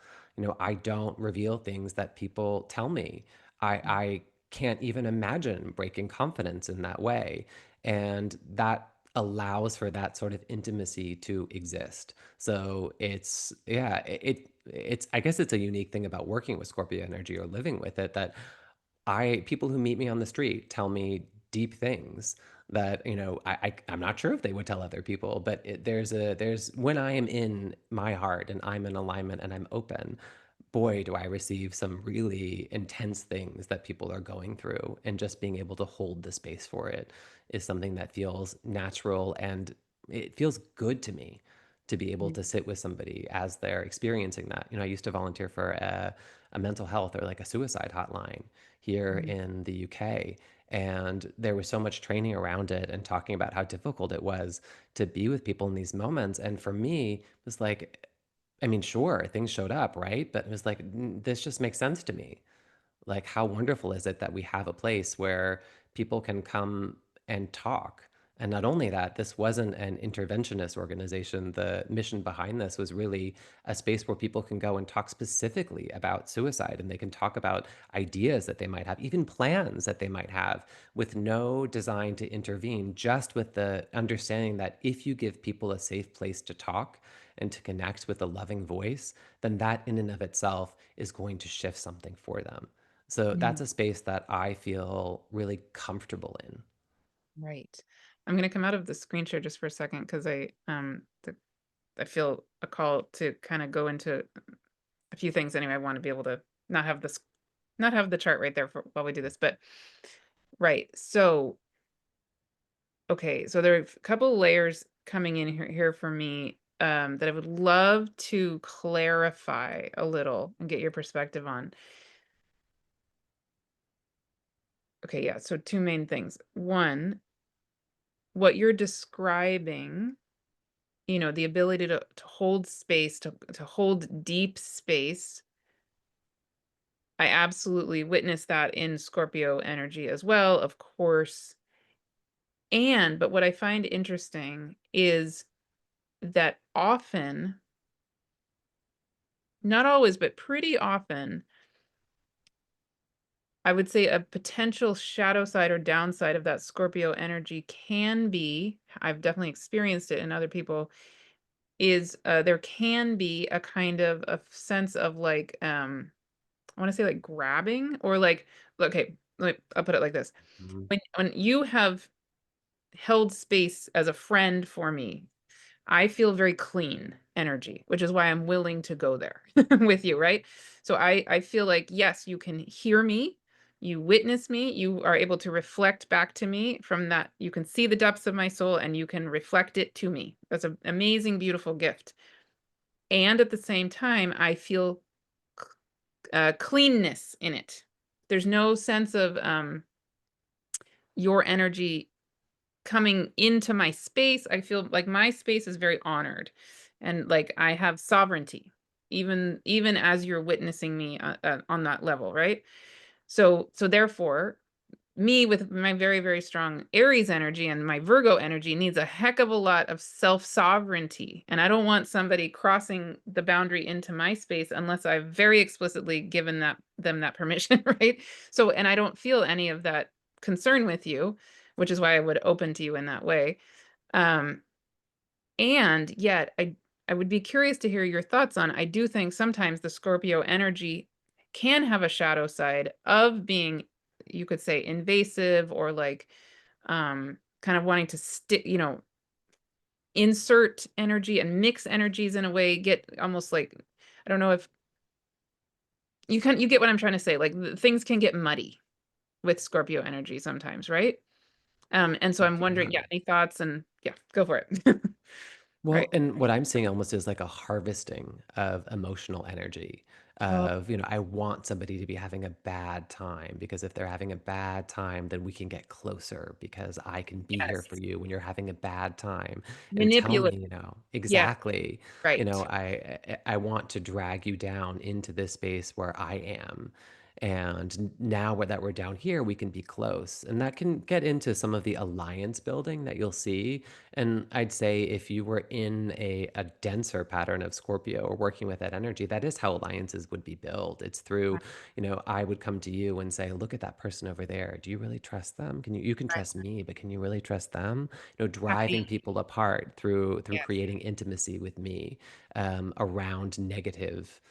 I don't reveal things that people tell me. I can't even imagine breaking confidence in that way. And that allows for that sort of intimacy to exist. So it's yeah, it's I guess it's a unique thing about working with Scorpio energy or living with it that I people who meet me on the street tell me deep things that I'm not sure if they would tell other people, but there's when I am in my heart and I'm in alignment and I'm open, boy, do I receive some really intense things that people are going through. And just being able to hold the space for it is something that feels natural and it feels good to me to be able mm, to sit with somebody as they're experiencing that. I used to volunteer for a mental health or like a suicide hotline here mm. in the UK. And there was so much training around it and talking about how difficult it was to be with people in these moments. And for me, it was like, I mean, sure, things showed up, right? But it was like, this just makes sense to me. Like, how wonderful is it that we have a place where people can come and talk And not only that, this wasn't an interventionist organization. The mission behind this was really a space where people can go and talk specifically about suicide, and they can talk about ideas that they might have, even plans that they might have, with no design to intervene, just with the understanding that if you give people a safe place to talk and to connect with a loving voice, then that in and of itself is going to shift something for them. So that's Mm, a space that I feel really comfortable in. right. I'm gonna come out of the screen share just for a second because I feel a call to kind of go into a few things anyway. I want to be able to not have this not have the chart right there for while we do this, but right. So okay, so there are a couple layers coming in here for me that I would love to clarify a little and get your perspective on. Okay, yeah. So two main things. One, what you're describing, the ability to hold space, to hold deep space. I absolutely witnessed that in Scorpio energy as well, of course. But what I find interesting is that often, not always, but pretty often, I would say a potential shadow side or downside of that Scorpio energy can be, I've definitely experienced it in other people, is there can be a kind of a sense of like, I want to say like grabbing or like, okay, I'll put it like this. Mhm. When you have held space as a friend for me, I feel very clean energy, which is why I'm willing to go there with you, right? So I feel like yes, you can hear me, you witness me, you are able to reflect back to me from that. You can see the depths of my soul and you can reflect it to me. That's an amazing, beautiful gift. And at the same time, I feel cleanness in it. There's no sense of your energy coming into my space. I feel like my space is very honored and like I have sovereignty even as you're witnessing me on that level, right? So therefore, me with my very very strong Aries energy and my Virgo energy needs a heck of a lot of self-sovereignty, and I don't want somebody crossing the boundary into my space unless I've very explicitly given them that permission, right? So and I don't feel any of that concern with you, which is why I would open to you in that way. Um, and yet I would be curious to hear your thoughts on, I do think sometimes the Scorpio energy can have a shadow side of being, you could say, invasive or like kind of wanting to stick, insert energy and mix energies in a way, get almost like, I don't know if you get what I'm trying to say. Like things can get muddy with Scorpio energy sometimes, right? And so I'm wondering, yeah, Definitely. any thoughts? And yeah, go for it. Right. Well, and what I'm seeing almost is like a harvesting of emotional energy Oh, of, I want somebody to be having a bad time because if they're having a bad time, then we can get closer because I can be here for yes. you when you're having a bad time and tell Manipulative. me, Yeah, exactly, right. I want to drag you down into this space where I am. And now that we're down here, we can be close. And that can get into some of the alliance building that you'll see, and I'd say if you were in a denser pattern of Scorpio or working with that energy, that is how alliances would be built. It's through, I would come to you and say, look at that person over there. Do you really trust them? You can Right. trust me, but can you really trust them? Happy. Driving people apart through Yes. creating intimacy with me around negative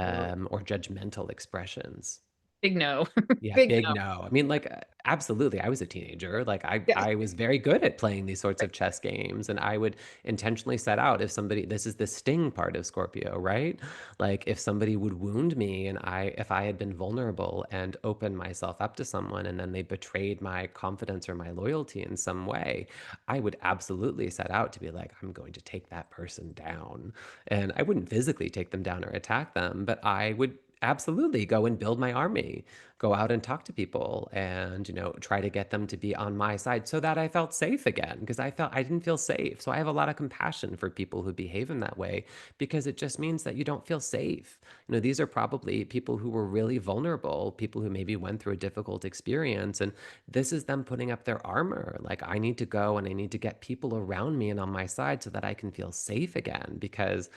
Oh, or judgmental expressions. big no. Yeah, Big big no. no. I mean, like, absolutely. I was a teenager. Like, I Yes. I was very good at playing these sorts Right. of chess games, and I would intentionally set out if somebody. This is the sting part of Scorpio, right? Like, if somebody would wound me, and if I had been vulnerable and opened myself up to someone, and then they betrayed my confidence or my loyalty in some way, I would absolutely set out to be like, I'm going to take that person down, and I wouldn't physically take them down or attack them, but I would absolutely go and build my army, go out and talk to people and, try to get them to be on my side so that I felt safe again because I didn't feel safe. So I have a lot of compassion for people who behave in that way because it just means that you don't feel safe. These are probably people who were really vulnerable, people who maybe went through a difficult experience, and this is them putting up their armor. Like, I need to go and I need to get people around me and on my side so that I can feel safe again because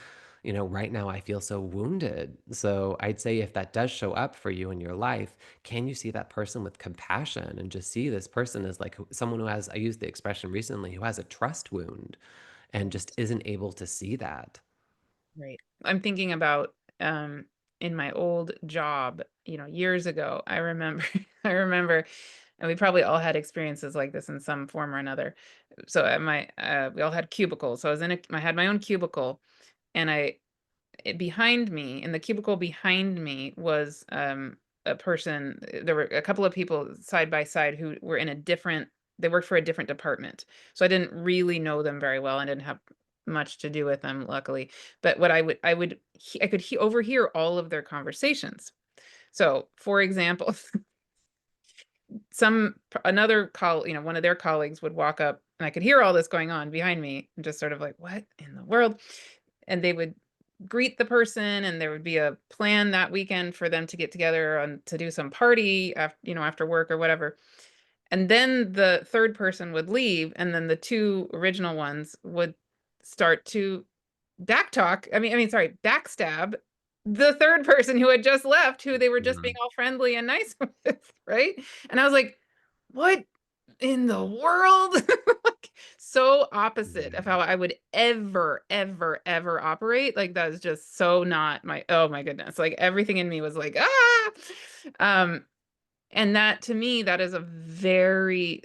right now I feel so wounded. So I'd say if that does show up for you in your life, can you see that person with compassion and just see this person as like someone who has, I used the expression recently, who has a trust wound and just isn't able to see that. Right. I'm thinking about in my old job, years ago, I remember I remember, and we probably all had experiences like this in some form or another. So at my we all had cubicles. So I had my own cubicle, and behind me, in the cubicle behind me was a person. There were a couple of people side by side who were in a different they worked for a different department. So I didn't really know them very well. I didn't have much to do with them, luckily. But what I could overhear all of their conversations. So, for example, one of their colleagues would walk up, and I could hear all this going on behind me, and just sort of like, what in the world? And they would greet the person, and there would be a plan that weekend for them to get together and to do some party after work or whatever. And then the third person would leave, and then the two original ones would start to sorry, backstab the third person who had just left, who they were just being Mhm. all friendly and nice with, right? And I was like, "What in the world?" Like, so opposite of Yeah. how I would ever, ever, ever operate. Like, that is just so not oh my goodness. Like, everything in me was like, "Ah!" Um, and that, to me, that is a very,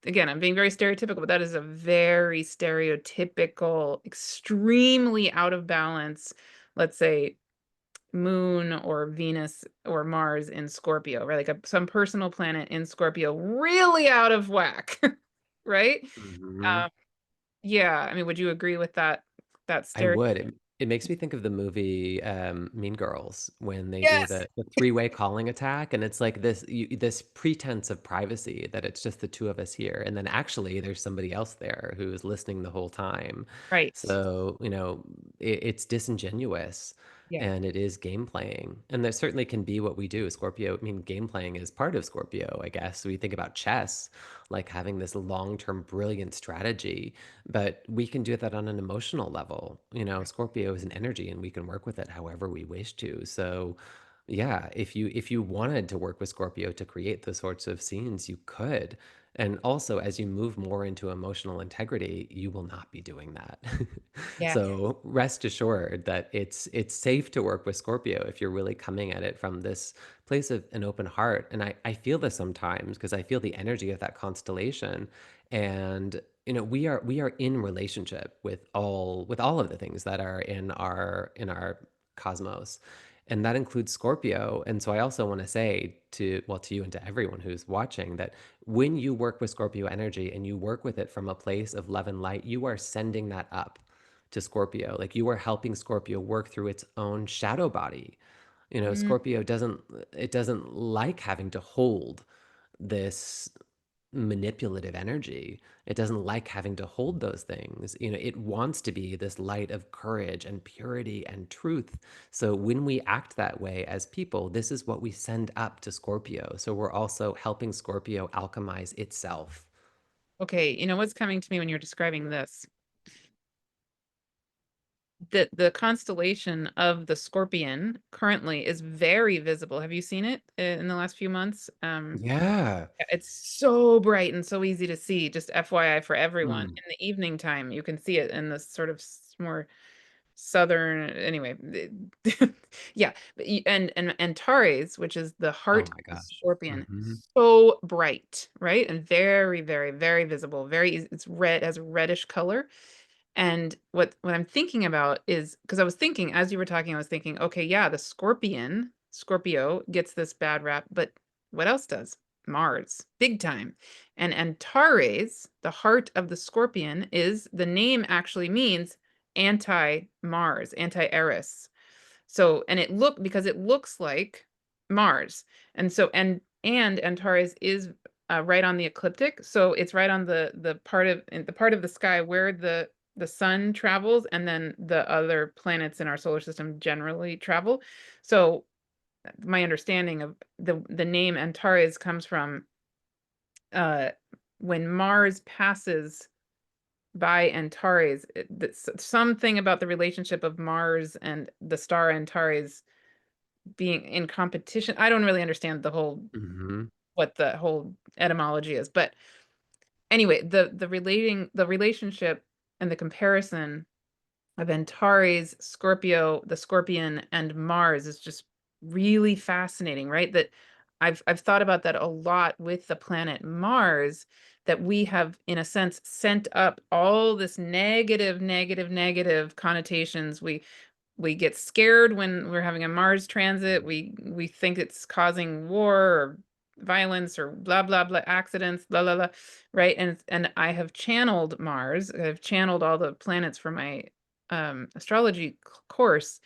again, I'm being very stereotypical, but that is a very stereotypical, extremely out of balance, let's say, Moon or Venus or Mars in Scorpio, right? Like some personal planet in Scorpio, really out of whack, right? Mhm. Um, yeah, I mean, would you agree with that I stereotype? would. It makes me think of the movie Mean Girls when they do Yes, the three-way calling attack, and it's like this pretense of privacy that it's just the two of us here, and then actually there's somebody else there who's listening the whole time. right. So, it's disingenuous Yeah, and it is game playing. And there certainly can be what we do. Scorpio, I mean, game playing is part of Scorpio, I guess. We think about chess, like having this long-term brilliant strategy, but we can do that on an emotional level. Scorpio is an energy and we can work with it however we wish to. So, yeah, if you wanted to work with Scorpio to create those sorts of scenes, you could. And also, as you move more into emotional integrity, you will not be doing that. yeah, So rest assured that it's safe to work with Scorpio if you're really coming at it from this place of an open heart. And I feel this sometimes because I feel the energy of that constellation. And we are in relationship with all of the things that are in our cosmos, and that includes Scorpio. And so I also want to say to you and to everyone who's watching that when you work with Scorpio energy and you work with it from a place of love and light, you are sending that up to Scorpio. Like, you are helping Scorpio work through its own shadow body. mm, Scorpio doesn't like having to hold this manipulative energy. It doesn't like having to hold those things. It wants to be this light of courage and purity and truth. So when we act that way as people, this is what we send up to Scorpio. So we're also helping Scorpio alchemize itself. okay. You know what's coming to me when you're describing this? The constellation of the Scorpion currently is very visible. Have you seen it in the last few months? Yeah. Yeah, it's so bright and so easy to see. Just FYI for everyone. Mm. In the evening time, you can see it in this sort of more southern. Anyway, yeah. And Antares, which is the Oh heart my of gosh. Scorpion, Hmm. so bright, right, and very, very, very visible. It's red, has a reddish color. And what I'm thinking about is, because I was thinking as you were talking, I was thinking, okay, yeah, the Scorpio gets this bad rap, but what else does? Mars, big time. And Antares, the heart of the Scorpion, the name actually means anti-Mars, anti-Eris. So, and because it looks like Mars. And so, and Antares is right on the ecliptic. So it's right on the part of in the part of the sky where the sun travels, and then the other planets in our solar system generally travel. So my understanding of the name Antares comes from uh when Mars passes by Antares, something about the relationship of Mars and the star Antares being in competition. I don't really understand Mhm. what the whole etymology is, but anyway, the relationship and the comparison of Antares, Scorpio, the Scorpion, and Mars is just really fascinating, right? That I've thought about that a lot with the planet Mars, that we have, in a sense, sent up all this negative connotations. We get scared when we're having a Mars transit. We think it's causing war or violence or blah blah blah accidents, blah blah blah, right? And I have channeled Mars. I've channeled all the planets for my astrology course.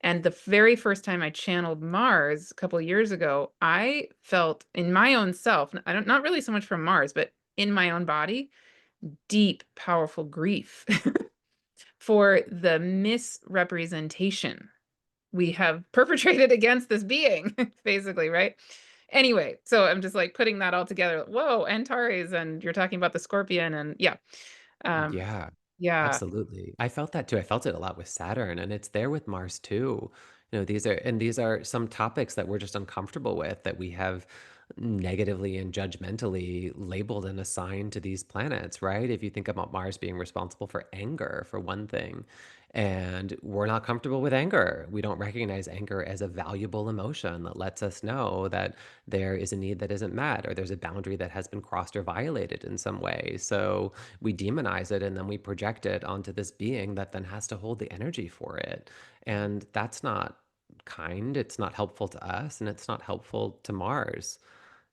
And the very first time I channeled Mars a couple of years ago, I felt in my own self, I don't not really so much from Mars, but in my own body, deep, powerful grief for the misrepresentation we have perpetrated against this being, basically, right? Anyway, so I'm just like putting that all together. Whoa, Antares, and you're talking about the Scorpion, and yeah, um, Yeah. yeah, Absolutely. I felt that too. I felt it a lot with Saturn, and it's there with Mars too. These are some topics that we're just uncomfortable with, that we have negatively and judgmentally labeled and assigned to these planets, right? If you think about Mars being responsible for anger, for one thing, and we're not comfortable with anger. We don't recognize anger as a valuable emotion that lets us know that there is a need that isn't met, or there's a boundary that has been crossed or violated in some way. So we demonize it, and then we project it onto this being that then has to hold the energy for it. And that's not kind. It's not helpful to us, and it's not helpful to Mars.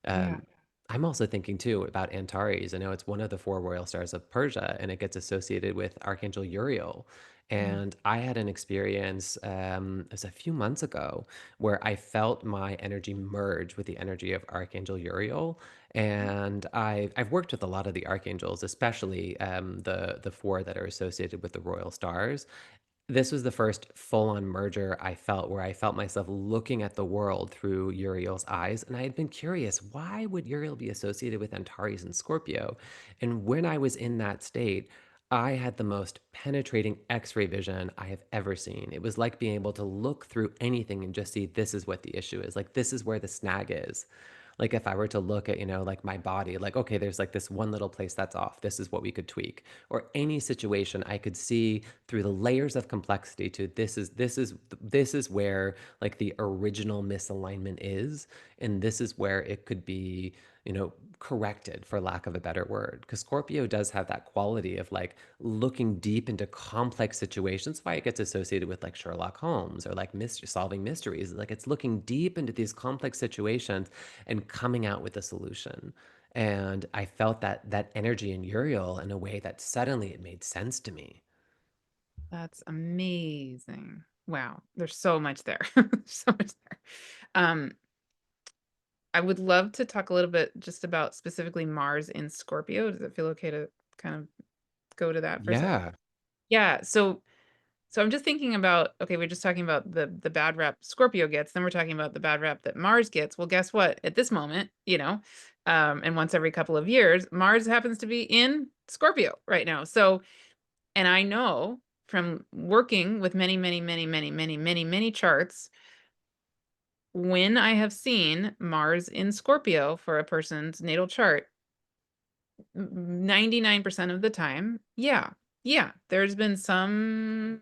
yeah. Um, I'm also thinking too about Antares. I know it's one of the four royal stars of Persia, and it gets associated with Archangel Uriel. Mm, And I had an experience, it was a few months ago, where I felt my energy merge with the energy of Archangel Uriel. And I've worked with a lot of the archangels, especially the four that are associated with the royal stars. This was the first full-on merger I felt, where I felt myself looking at the world through Uriel's eyes, and I had been curious, why would Uriel be associated with Antares and Scorpio? And when I was in that state, I had the most penetrating X-ray vision I have ever seen. It was like being able to look through anything and just see, this is what the issue is. Like, this is where the snag is. Like, if I were to look at, like my body, like, okay, there's like this one little place that's off. This is what we could tweak. Or any situation, I could see through the layers of complexity to, this is where like the original misalignment is, and this is where it could be, corrected, for lack of a better word. Because Scorpio does have that quality of like looking deep into complex situations. Why it gets associated with like Sherlock Holmes, or like solving mysteries. Like, it's looking deep into these complex situations and coming out with a solution. And I felt that energy in Uriel in a way that suddenly it made sense to me. that's amazing. Wow, there's so much there. So much there. Um, I would love to talk a little bit just about specifically Mars in Scorpio. Does it feel okay to kind of go to that for a sec? Yeah. Yeah, so I'm just thinking about, okay, we're just talking about the bad rap Scorpio gets, then we're talking about the bad rap that Mars gets. Well, guess what? At this moment, and once every couple of years, Mars happens to be in Scorpio right now. So, and I know from working with many charts, when I have seen Mars in Scorpio for a person's natal chart, 99% of the time, yeah, yeah, there's been some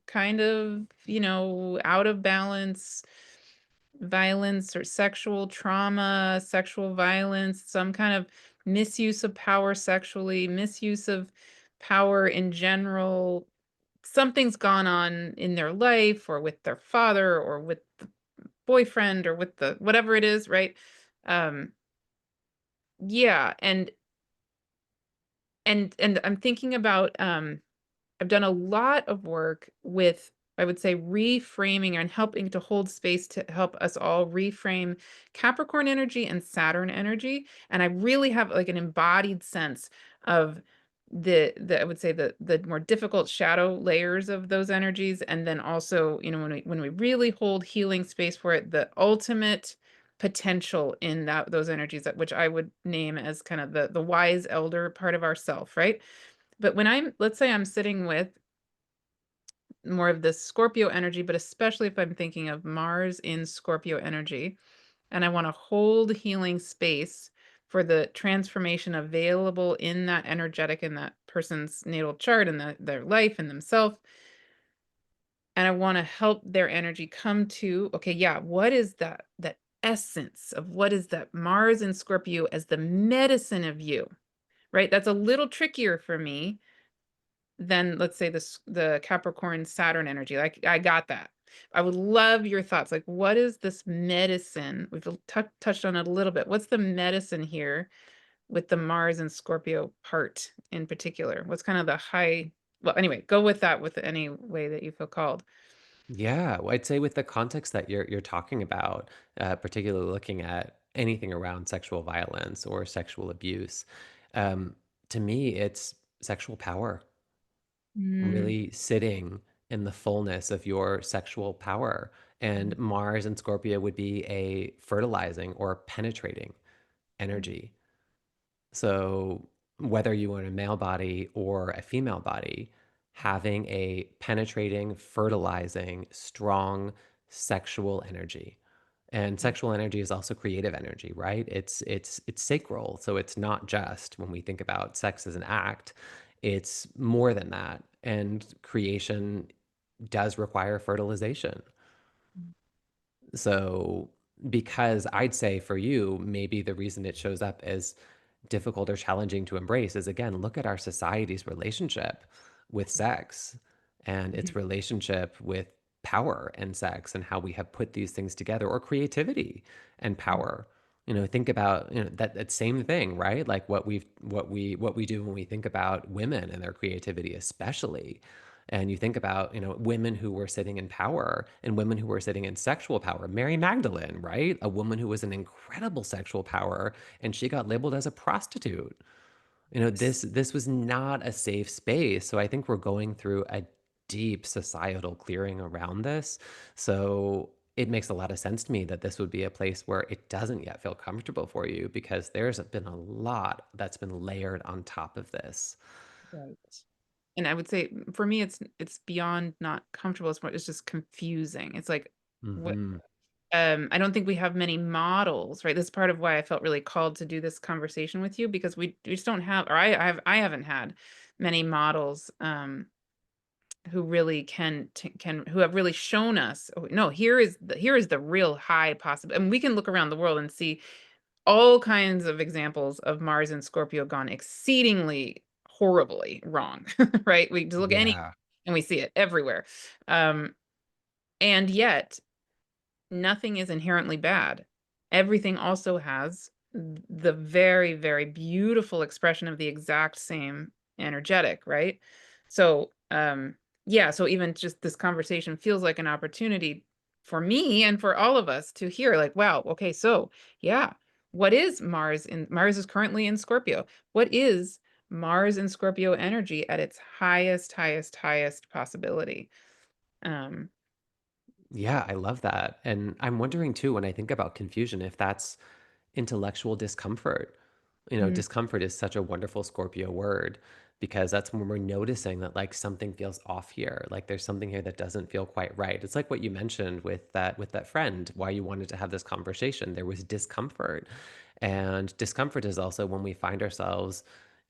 kind of, out of balance violence or sexual trauma, sexual violence, some kind of misuse of power sexually, misuse of power in general. Something's gone on in their life or with their father or with the boyfriend or with the whatever it is, right? Um, yeah, and I'm thinking about I've done a lot of work with I would say reframing and helping to hold space to help us all reframe Capricorn energy and Saturn energy. And I really have like an embodied sense of the I would say the more difficult shadow layers of those energies. And then also, when we really hold healing space for it, the ultimate potential in those energies, that which I would name as kind of the wise elder part of ourself, right? But when let's say I'm sitting with more of this Scorpio energy, but especially if I'm thinking of Mars in Scorpio energy, and I want to hold healing space for the transformation available in that energetic in that person's natal chart and their life and themselves. And I want to help their energy come to, okay, yeah, what is that essence of what is that Mars in Scorpio as the medicine of you, right? That's a little trickier for me than, let's say, the Capricorn Saturn energy. Like, I got that. I would love your thoughts. Like, what is this medicine? We've touched on it a little bit. What's the medicine here with the Mars and Scorpio part in particular? What's kind of the high? Well, anyway, go with that with any way that you feel called. Yeah, well, I'd say with the context that you're talking about, particularly looking at anything around sexual violence or sexual abuse, um, to me, it's sexual power, Mm, really sitting in the fullness of your sexual power. And Mars and Scorpio would be a fertilizing or penetrating energy. So, whether you are in a male body or a female body, having a penetrating, fertilizing, strong sexual energy. And sexual energy is also creative energy, right? It's sacral. So it's not just when we think about sex as an act, it's more than that. And creation does require fertilization. So, because I'd say for you, maybe the reason it shows up as difficult or challenging to embrace is again, look at our society's relationship with sex and its relationship with power and sex and how we have put these things together, or creativity and power. Think about, that same thing, right? Like what we do when we think about women and their creativity, especially. And you think about, women who were sitting in power and women who were sitting in sexual power. Mary Magdalene, right? A woman who was in incredible sexual power, and she got labeled as a prostitute. This was not a safe space. So I think we're going through a deep societal clearing around this. So it makes a lot of sense to me that this would be a place where it doesn't yet feel comfortable for you, because there's been a lot that's been layered on top of this. right. And I would say for me, it's beyond not comfortable. It's just confusing. It's like, what? Hmm. I don't think we have many models, right? This is part of why I felt really called to do this conversation with you, because we just don't have, or I haven't had many models who really can who have really shown us, oh, no, here is the real high possible. And we can look around the world and see all kinds of examples of Mars and Scorpio gone exceedingly horribly wrong, right? We just look any Yeah. and we see it everywhere. Um, and yet nothing is inherently bad. Everything also has the very, very beautiful expression of the exact same energetic, right? So, yeah, so even just this conversation feels like an opportunity for me and for all of us to hear, like, wow, okay, so yeah, what is Mars is currently in Scorpio. What is Mars in Scorpio energy at its highest, highest, highest possibility? Um, Yeah, I love that. And I'm wondering too, when I think about confusion, if that's intellectual discomfort. mm, Discomfort is such a wonderful Scorpio word, because that's when we're noticing that like something feels off here. Like there's something here that doesn't feel quite right. It's like what you mentioned with that friend, why you wanted to have this conversation. There was discomfort. And discomfort is also when we find ourselves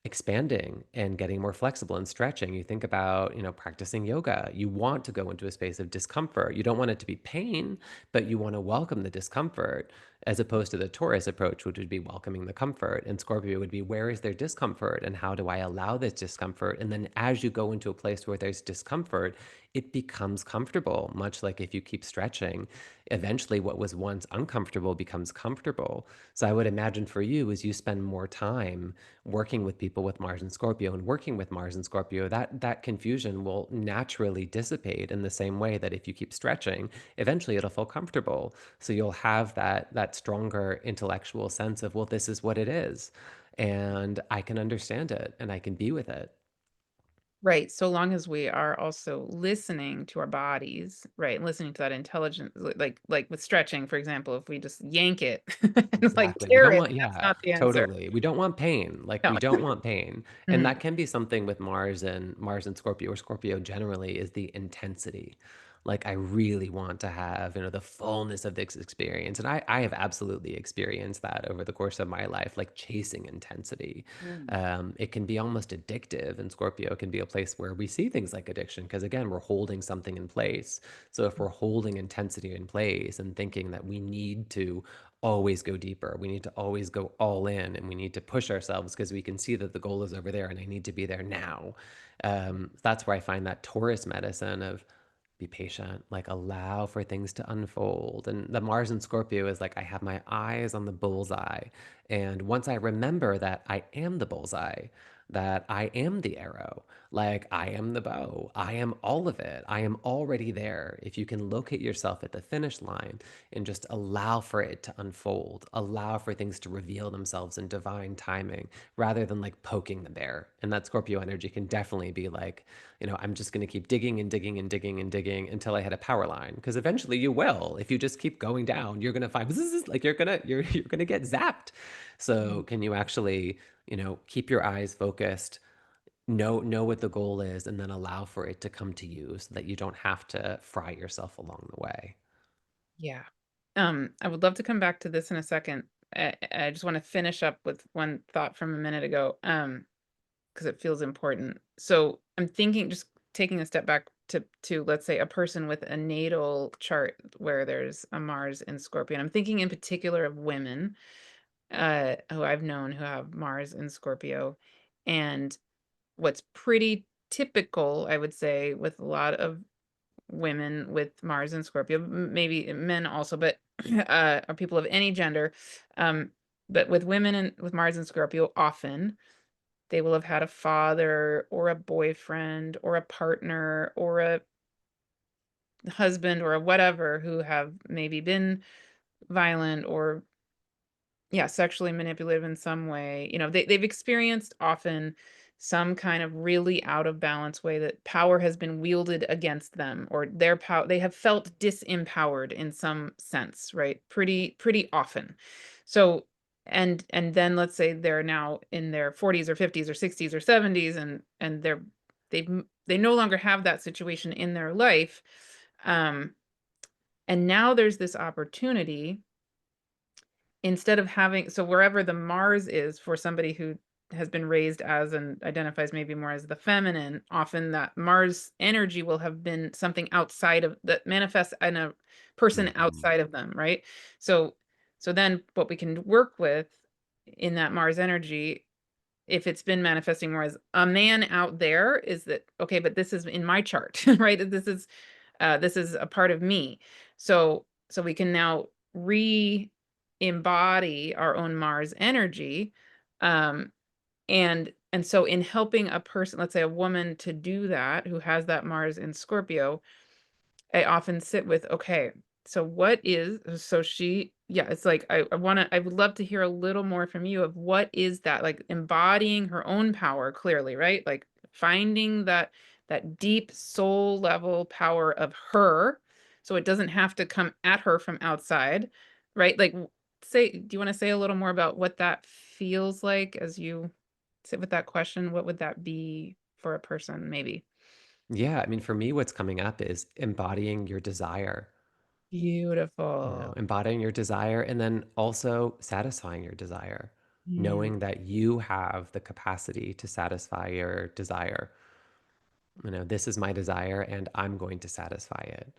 expanding and getting more flexible and stretching. You think about, practicing yoga. You want to go into a space of discomfort. You don't want it to be pain, but you want to welcome the discomfort. as opposed to the Taurus approach, which would be welcoming the comfort. And Scorpio would be, where is there discomfort and how do I allow this discomfort? And then as you go into a place where there's discomfort, it becomes comfortable, much like if you keep stretching, eventually what was once uncomfortable becomes comfortable. So I would imagine for you, as you spend more time working with people with Mars and Scorpio and working with Mars and Scorpio, that confusion will naturally dissipate in the same way that if you keep stretching, eventually it'll feel comfortable. So you'll have that stronger intellectual sense of, well, this is what it is, and I can understand it and I can be with it. Right, so long as we are also listening to our bodies, right, listening to that intelligence, like with stretching, for example, if we just yank it and, like, Exactly. We tear don't it, want, that's yeah, not the answer. totally. We don't want pain. Like No. we don't want pain. And Mhm. that can be something with Mars and Scorpio, or Scorpio generally, is the intensity. Like I really want to have, the fullness of this experience. And I have absolutely experienced that over the course of my life, like chasing intensity. Mm. It can be almost addictive, and Scorpio can be a place where we see things like addiction because, again, we're holding something in place. So if we're holding intensity in place and thinking that we need to always go deeper, we need to always go all in, and we need to push ourselves because we can see that the goal is over there and I need to be there now. That's where I find that Taurus medicine of be patient, like allow for things to unfold. And the Mars and Scorpio is like, I have my eyes on the bullseye. And once I remember that I am the bullseye, that I am the arrow, like I am the bow, I am all of it, I am already there. If you can locate yourself at the finish line and just allow for it to unfold, allow for things to reveal themselves in divine timing rather than like poking the bear. And that Scorpio energy can definitely be like, I'm just going to keep digging and digging and digging and digging until I hit a power line. Because eventually you will. If you just keep going down, you're going to find like you're gonna get zapped. So Mm. can you actually, keep your eyes focused, know what the goal is, and then allow for it to come to you so that you don't have to fry yourself along the way. Yeah. I would love to come back to this in a second. I just wanna finish up with one thought from a minute ago, because it feels important. So, I'm thinking just taking a step back to, let's say, a person with a natal chart where there's a Mars in Scorpio, and I'm thinking in particular of women, who I've known who have Mars in Scorpio, and what's pretty typical, I would say, with a lot of women with Mars and Scorpio, maybe men also, but or people of any gender. Um, but with women and with Mars and Scorpio, often they will have had a father or a boyfriend or a partner or a husband or a whatever who have maybe been violent or, yeah, sexually manipulative in some way. They've experienced often some kind of really out of balance way that power has been wielded against them, or their power, they have felt disempowered in some sense, right? Pretty often. So, and then let's say they're now in their 40s or 50s or 60s or 70s, and they no longer have that situation in their life. Um, and now there's this opportunity. Instead of having, so wherever the Mars is for somebody who has been raised as and identifies maybe more as the feminine, often that Mars energy will have been something outside of that manifests in a person Mhm. outside of them, right? So so then what we can work with in that Mars energy, if it's been manifesting more as a man out there, is that okay, but this is in my chart, right? This is a part of me. So we can now re-embody our own Mars energy. Um, and so in helping a person, let's say a woman to do that, who has that Mars in Scorpio, I often sit with, okay, so what is so she yeah, it's like I would love to hear a little more from you of what is that, like embodying her own power clearly, right? Like finding that deep soul level power of her, so it doesn't have to come at her from outside, right? Like say, do you want to say a little more about what that feels like as you sit with that question? What would that be for a person, maybe? Yeah, I mean, for me, what's coming up is embodying your desire. Beautiful. Embodying your desire and then also satisfying your desire, knowing Mm, that you have the capacity to satisfy your desire. This is my desire and I'm going to satisfy it.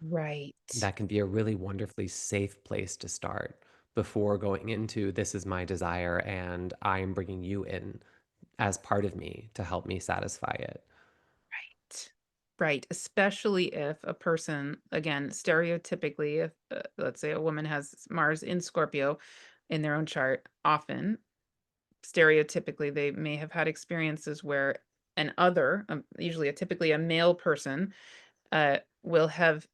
right. That can be a really wonderfully safe place to start. before going into this is my desire and I'm bringing you in as part of me to help me satisfy it. Right. Right, especially if a person, again, stereotypically, if, let's say a woman has Mars in Scorpio in their own chart, often, stereotypically, they may have had experiences where an other, usually typically a male person, will have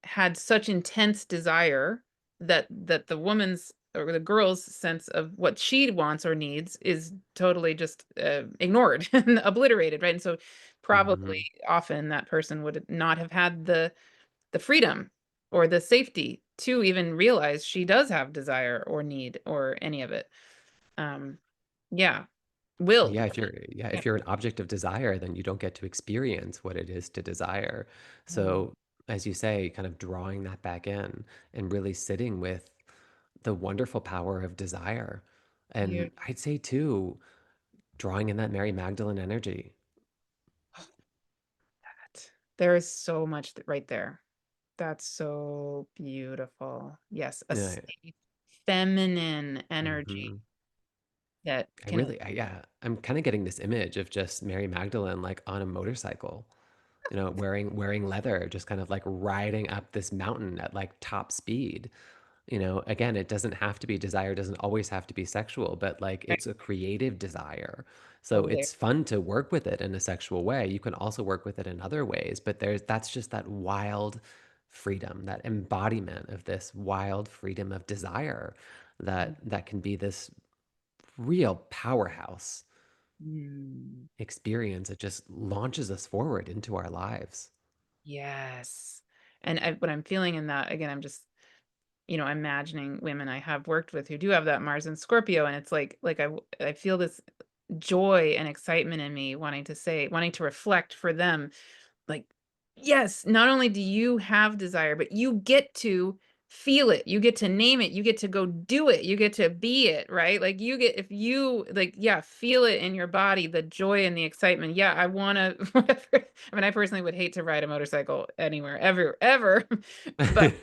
had such intense desire that the woman's or the girl's sense of what she wants or needs is totally just ignored and obliterated, right? And so probably Mhm. often that person would not have had the freedom or the safety to even realize she does have desire or need or any of it. Um, yeah, will. Yeah, Yeah. if you're an object of desire, then you don't get to experience what it is to desire. Mm, So, as you say, kind of drawing that back in and really sitting with the wonderful power of desire. yeah. And I'd say too, drawing in that Mary Magdalene energy. There is so much right there. That's so beautiful. Yes, a Yeah. safe feminine energy Mhm. that I can really, yeah, I'm kind of getting this image of just Mary Magdalene like on a motorcycle, wearing leather, just kind of like riding up this mountain at like top speed. Again, it doesn't have to be desire, doesn't always have to be sexual, but like right, it's a creative desire. So totally. it's fun to work with it in a sexual way. You can also work with it in other ways, but that's just that wild freedom, that embodiment of this wild freedom of desire that can be this real powerhouse Mm, experience. It just launches us forward into our lives. yes. And what I'm feeling in that, again, I'm just, imagining women I have worked with who do have that Mars and Scorpio, and it's like I feel this joy and excitement in me wanting to reflect for them. Like, yes, not only do you have desire, but you get to feel it. You get to name it. You get to go do it. You get to be it, right? Like you get if you like, yeah, feel it in your body, the joy and the excitement. Yeah, I want to whatever. I mean, I personally would hate to ride a motorcycle anywhere ever ever. But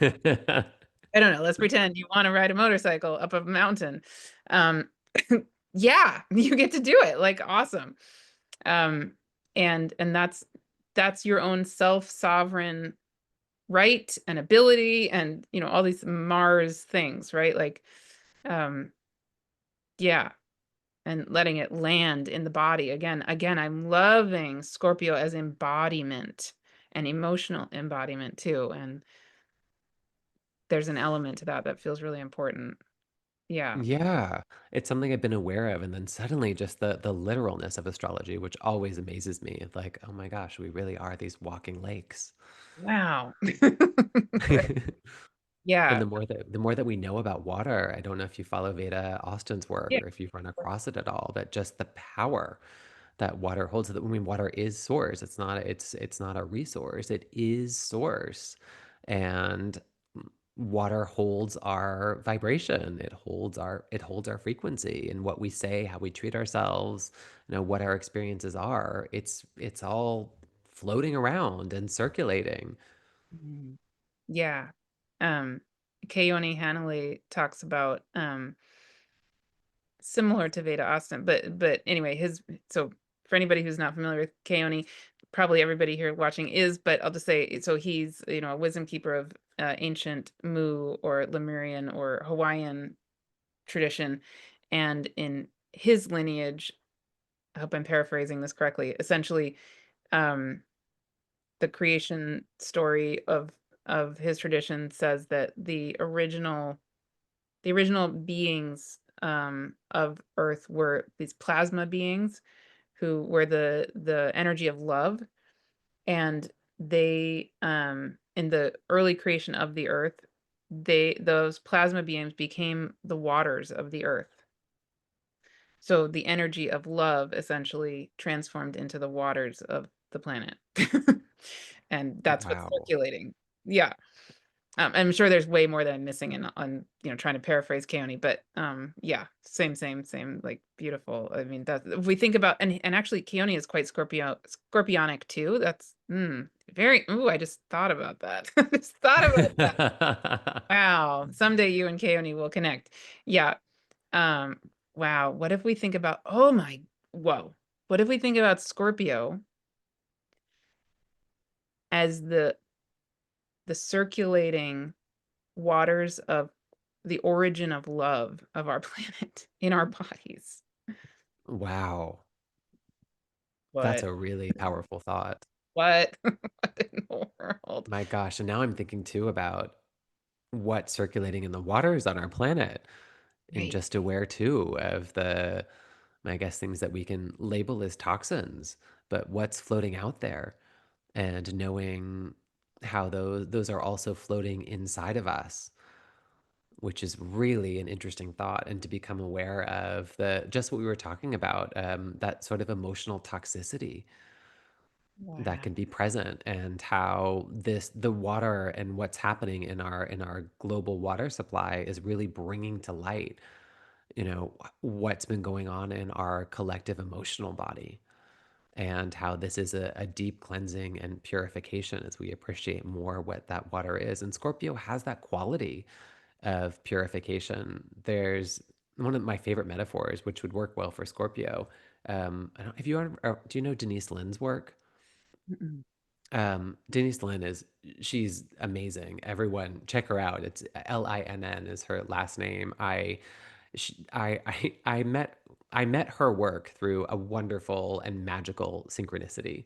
I don't know, let's pretend you want to ride a motorcycle up a mountain. Um yeah, you get to do it. Like awesome. Um, and that's your own self-sovereign right and ability and, all these Mars things, right? Like, um, yeah, and letting it land in the body. Again, I'm loving Scorpio as embodiment and emotional embodiment too, and there's an element to that that feels really important. Yeah. Yeah, it's something I've been aware of, and then suddenly just the literalness of astrology, which always amazes me. It's like, oh my gosh, we really are these walking lakes. Wow. And Yeah. the more that we know about water, I don't know if you follow Veda Austin's work Yeah. or if you've run across it at all, but just the power that water holds. That I mean, water is source. It's not a resource. It is source, and water holds our vibration. It holds our frequency and what we say, how we treat ourselves, what our experiences are. It's all floating around and circulating. Mhm. Yeah. Um, Keone Hanley talks about, similar to Veda Austin, but anyway, his so for anybody who's not familiar with Keone, probably everybody here watching is, but I'll just say so he's, a wisdom keeper of ancient Mu or Lemurian or Hawaiian tradition. And in his lineage, I hope I'm paraphrasing this correctly, essentially, um, the creation story of his tradition says that the original beings of Earth were these plasma beings who were the energy of love, and they in the early creation of the Earth, those plasma beings became the waters of the Earth. So the energy of love essentially transformed into the waters of the planet, and that's what's Wow. circulating. Yeah. I'm sure there's way more that I'm missing in on, trying to paraphrase Keone, but, yeah, same, like, beautiful. I mean, that if we think about, and actually Keone is quite scorpionic too. That's, very ooh, I just thought about that. I just thought about that. Wow, someday you and Keone will connect. Yeah, um, wow, what if we think about whoa. What if we think about Scorpio as the circulating waters of the origin of love of our planet in our bodies. Wow, that's What? a really powerful thought. What? What in the world? My gosh, and now I'm thinking too about what's circulating in the waters on our planet, and Right. just aware too of the, I guess, things that we can label as toxins, but what's floating out there, and knowing how those are also floating inside of us, which is really an interesting thought. And to become aware of the just what we were talking about, that sort of emotional toxicity that Wow. can be present, and how the water and what's happening in our global water supply is really bringing to light, what's been going on in our collective emotional body, and how this is a deep cleansing and purification as we appreciate more what that water is. And Scorpio has that quality of purification. There's one of my favorite metaphors, which would work well for Scorpio. I don't, have you ever, do you know Denise Linn's work? Mm-mm. Denise Linn she's amazing. Everyone check her out. It's Linn is her last name. I met her work through a wonderful and magical synchronicity.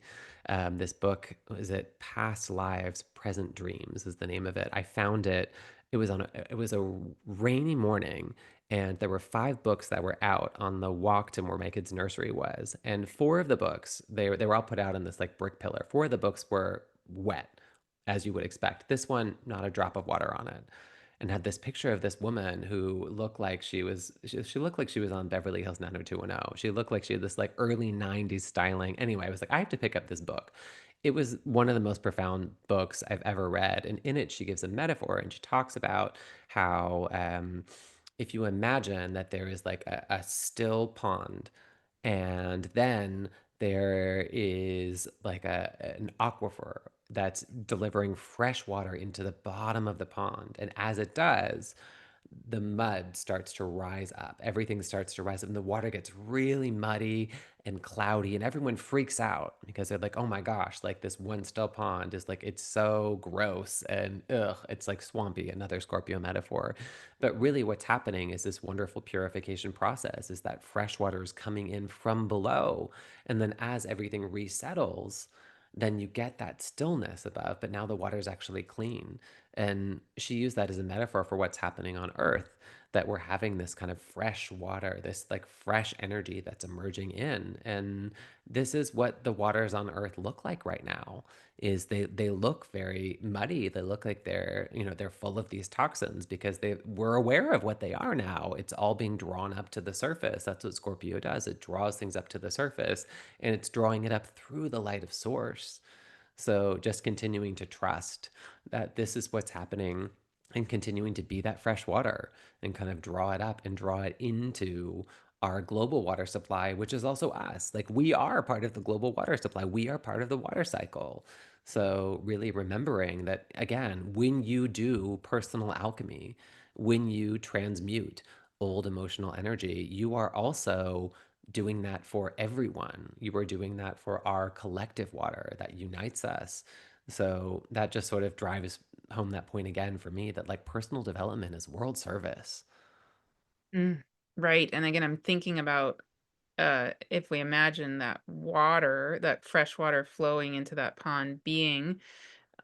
This book, is it Past Lives, Present Dreams is the name of it. I found it. It was a rainy morning, and there were 5 books that were out on the walk to where my kid's nursery was, and 4 of the books, they were all put out in this like brick pillar. 4 of the books were wet, as you would expect. This one, not a drop of water on it, and had this picture of this woman who looked like she looked like she was on Beverly Hills 90210. She looked like she had this like early 90s styling. Anyway, I was like, I have to pick up this book. It was one of the most profound books I've ever read. And in it, she gives a metaphor, and she talks about how, if you imagine that there is like a still pond, and then there is like an aquifer that's delivering fresh water into the bottom of the pond. And as it does, the mud starts to rise up. Everything starts to rise up, and the water gets really muddy and cloudy, and everyone freaks out because they're like, "Oh my gosh, like this one still pond is like it's so gross and ugh, it's like swampy." Another Scorpio metaphor. But really what's happening is this wonderful purification process is that fresh water is coming in from below, and then as everything resettles, then you get that stillness above, but now the water is actually clean. And she used that as a metaphor for what's happening on Earth, that we're having this kind of fresh water, this like fresh energy that's emerging in. And this is what the waters on Earth look like right now. Is they look very muddy. They look like they're full of these toxins because we're aware of what they are now. It's all being drawn up to the surface. That's what Scorpio does. It draws things up to the surface, and it's drawing it up through the light of source. So just continuing to trust that this is what's happening, and continuing to be that fresh water and kind of draw it up and draw it into our global water supply, which is also us. Like we are part of the global water supply. We are part of the water cycle. So really remembering that, again, when you do personal alchemy, when you transmute old emotional energy, you are also doing that for everyone. You are doing that for our collective water that unites us. So that just sort of drives home that point again for me, that like personal development is world service. Mm, right, and again, I'm thinking about, if we imagine that water, that fresh water flowing into that pond being,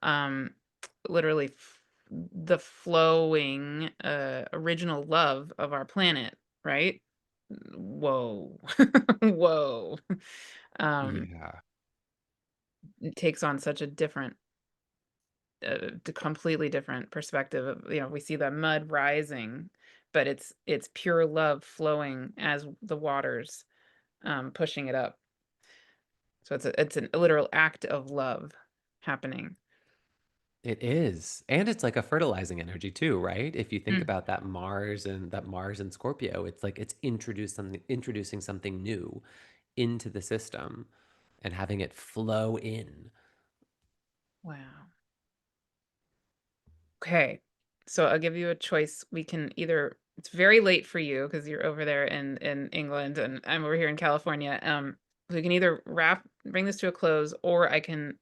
um, literally the flowing, original love of our planet, right? Whoa. Whoa. Um, Yeah. it takes on such a different, completely different perspective of, we see the mud rising, but it's pure love flowing as the waters, pushing it up. So it's a literal act of love happening. It is. And it's like a fertilizing energy too, right? If you think Mm, about that Mars and Scorpio, it's like it's introducing something new into the system and having it flow in. wow. Okay. So I'll give you a choice. We can either it's very late for you because you're over there in England and I'm over here in California. We can either bring this to a close, or I can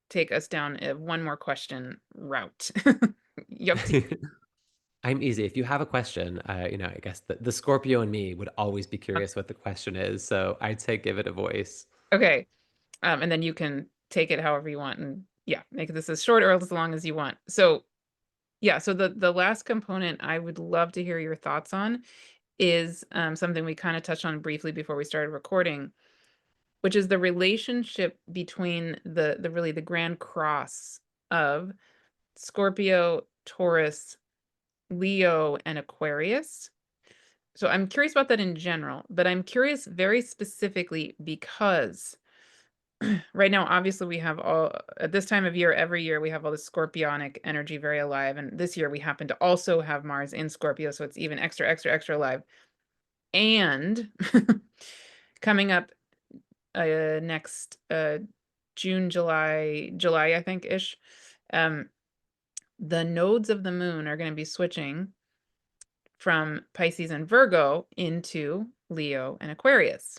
take us down a one more question route. You up to I'm easy. If you have a question, I guess the Scorpio and me would always be you. curious what the question is. So I'd say give it a voice. Okay. And then you can take it however you want, and yeah, make this as short or as long as you want. So yeah, so the last component I would love to hear your thoughts on is something we kind of touched on briefly before we started recording, which is the relationship between the really the grand cross of Scorpio, Taurus, Leo, and Aquarius. So I'm curious about that in general, but I'm curious very specifically because right now, obviously, we have all at this time of year, every year we have all this scorpionic energy very alive. And this year we happen to also have Mars in Scorpio, so it's even extra, extra, extra alive. And coming up next June, July, I think ish, um, the nodes of the moon are going to be switching from Pisces and Virgo into Leo and Aquarius.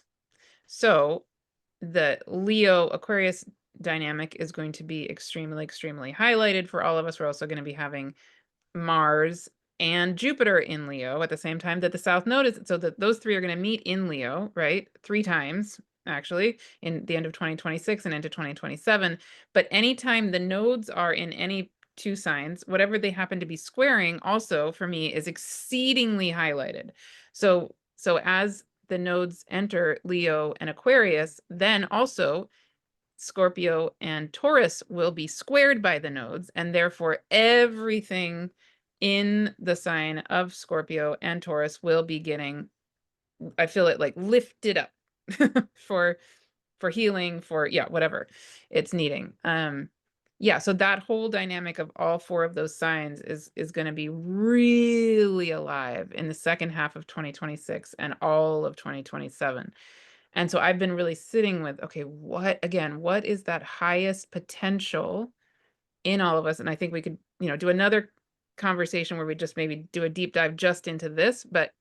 So the Leo Aquarius dynamic is going to be extremely, extremely highlighted for all of us. We're also going to be having Mars and Jupiter in Leo at the same time that the South Node is. So that those three are going to meet in Leo, right? Three times actually in the end of 2026 and into 2027. But anytime the nodes are in any two signs, whatever they happen to be squaring also for me is exceedingly highlighted. So as the nodes enter Leo and Aquarius, then also Scorpio and Taurus will be squared by the nodes, and therefore everything in the sign of Scorpio and Taurus will be getting, I feel it like lifted up for healing, for yeah, whatever it's needing. Yeah, so that whole dynamic of all four of those signs is going to be really alive in the second half of 2026 and all of 2027. And so I've been really sitting with, okay, what is that highest potential in all of us? And I think we could, do another conversation where we just maybe do a deep dive just into this, but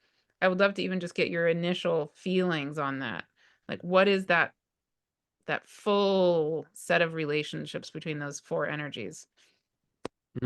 I would love to even just get your initial feelings on that. Like, what is that full set of relationships between those four energies?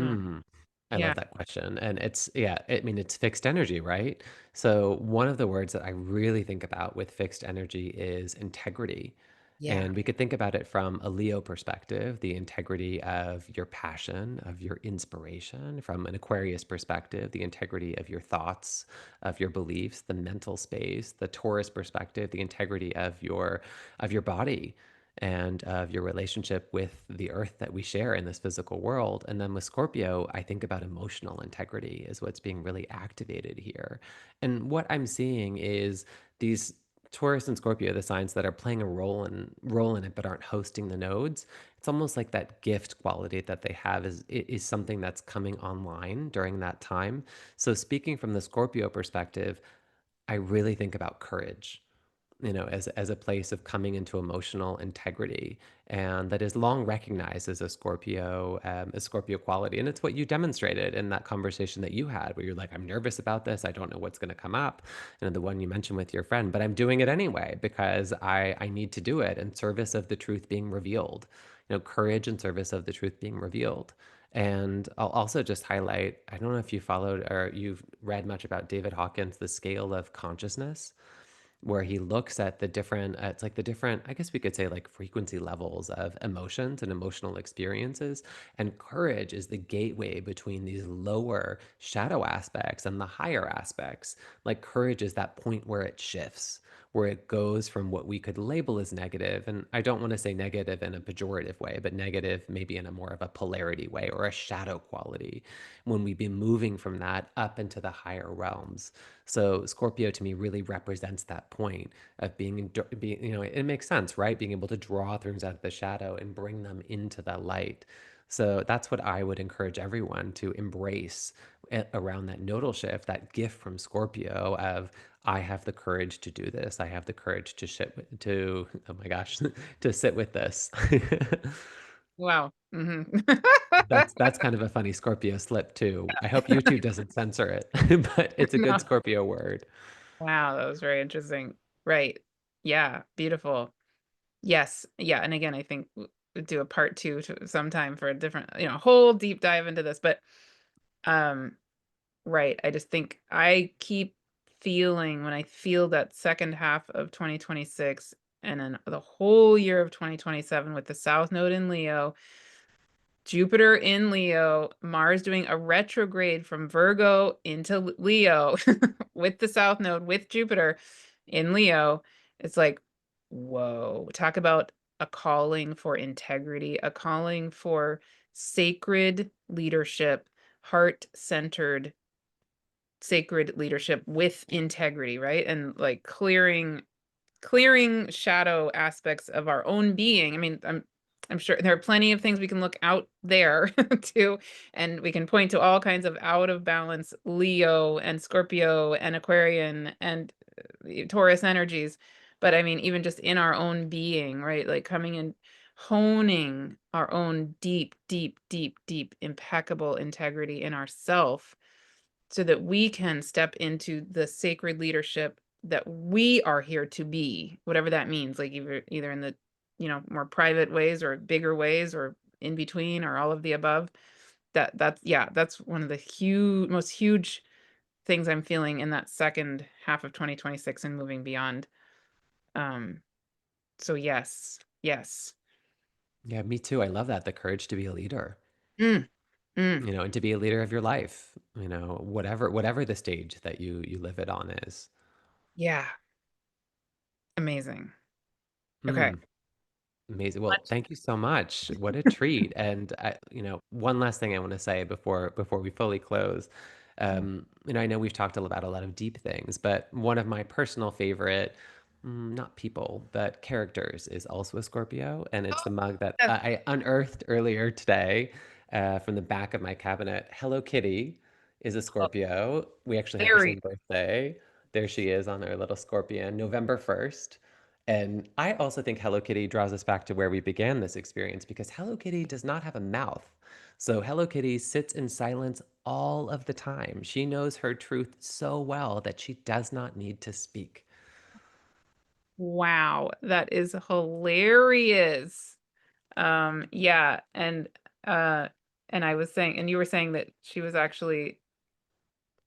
Uh, Mm, I yeah. love that question. And yeah, I mean, it's fixed energy, right? So, one of the words that I really think about with fixed energy is integrity. Yeah. And we could think about it from a Leo perspective, the integrity of your passion, of your inspiration, from an Aquarius perspective, the integrity of your thoughts, of your beliefs, the mental space, the Taurus perspective, the integrity of your body and of your relationship with the earth that we share in this physical world. And then with Scorpio, I think about emotional integrity is what's being really activated here. And what I'm seeing is these Taurus and Scorpio, the signs that are playing a role in it but aren't hosting the nodes. It's almost like that gift quality that they have is something that's coming online during that time. So speaking from the Scorpio perspective, I really think about courage, as a place of coming into emotional integrity, and that is long recognized as a Scorpio quality. And it's what you demonstrated in that conversation that you had, where you're like, "I'm nervous about this. I don't know what's going to come up," and the one you mentioned with your friend, but I'm doing it anyway because I need to do it in service of the truth being revealed. Courage in service of the truth being revealed. And I'll also just highlight, I don't know if you followed or you've read much about David Hawkins' The Scale of Consciousness, where he looks at the different, it's like the different, I guess we could say, like frequency levels of emotions and emotional experiences. And courage is the gateway between these lower shadow aspects and the higher aspects. Like courage is that point where it shifts, where it goes from what we could label as negative. And I don't want to say negative in a pejorative way, but negative maybe in a more of a polarity way or a shadow quality, when we be moving from that up into the higher realms. So Scorpio to me really represents that point of being, it makes sense, right? Being able to draw things out of the shadow and bring them into the light. So that's what I would encourage everyone to embrace around that nodal shift, that gift from Scorpio of I have the courage to do this. I have the courage to oh my gosh, to sit with this. Wow. Hmm. That's kind of a funny Scorpio slip too. I hope YouTube doesn't censor it, but it's a good No. Scorpio word. Wow, that was very interesting. Right. Yeah, beautiful. Yes. Yeah, and again, I think we'll do a part 2 to sometime for a different, whole deep dive into this, but um right, I just think I keep feeling when I feel that second half of 2026 and then the whole year of 2027 with the South Node in Leo, Jupiter in Leo, Mars doing a retrograde from Virgo into Leo with the South Node with Jupiter in Leo. It's like, whoa, talk about a calling for integrity, a calling for sacred leadership, heart centered sacred leadership with integrity, right? And like clearing shadow aspects of our own being. I mean, I'm sure there are plenty of things we can look out there to, and we can point to all kinds of out of balance Leo and Scorpio and Aquarian and Taurus energies. But I mean, even just in our own being, right? Like coming in, honing our own deep, deep, deep, deep, impeccable integrity in ourself so that we can step into the sacred leadership that we are here to be, whatever that means, like either in the, more private ways or bigger ways or in between or all of the above. That's yeah, that's one of the most huge things I'm feeling in that second half of 2026 and moving beyond. Um, so yes, yes. Yeah, me too. I love that. The courage to be a leader, Mm, mm, and to be a leader of your life, whatever the stage that you live it on is. yeah, amazing. Okay. Mm. Amazing. Well, thank you so much. What a treat. And one last thing I want to say before we fully close. I know we've talked about a lot of deep things, but one of my personal favorite, not people, but characters is also a Scorpio, and it's the mug that Yes, I unearthed earlier today from the back of my cabinet. Hello Kitty is a oh, Scorpio. We actually have the very same birthday. There she is on our little scorpion, November 1st. And I also think Hello Kitty draws us back to where we began this experience because Hello Kitty does not have a mouth. So Hello Kitty sits in silence all of the time. She knows her truth so well that she does not need to speak. wow, that is hilarious. Yeah, uh and I was saying and you were saying that she was actually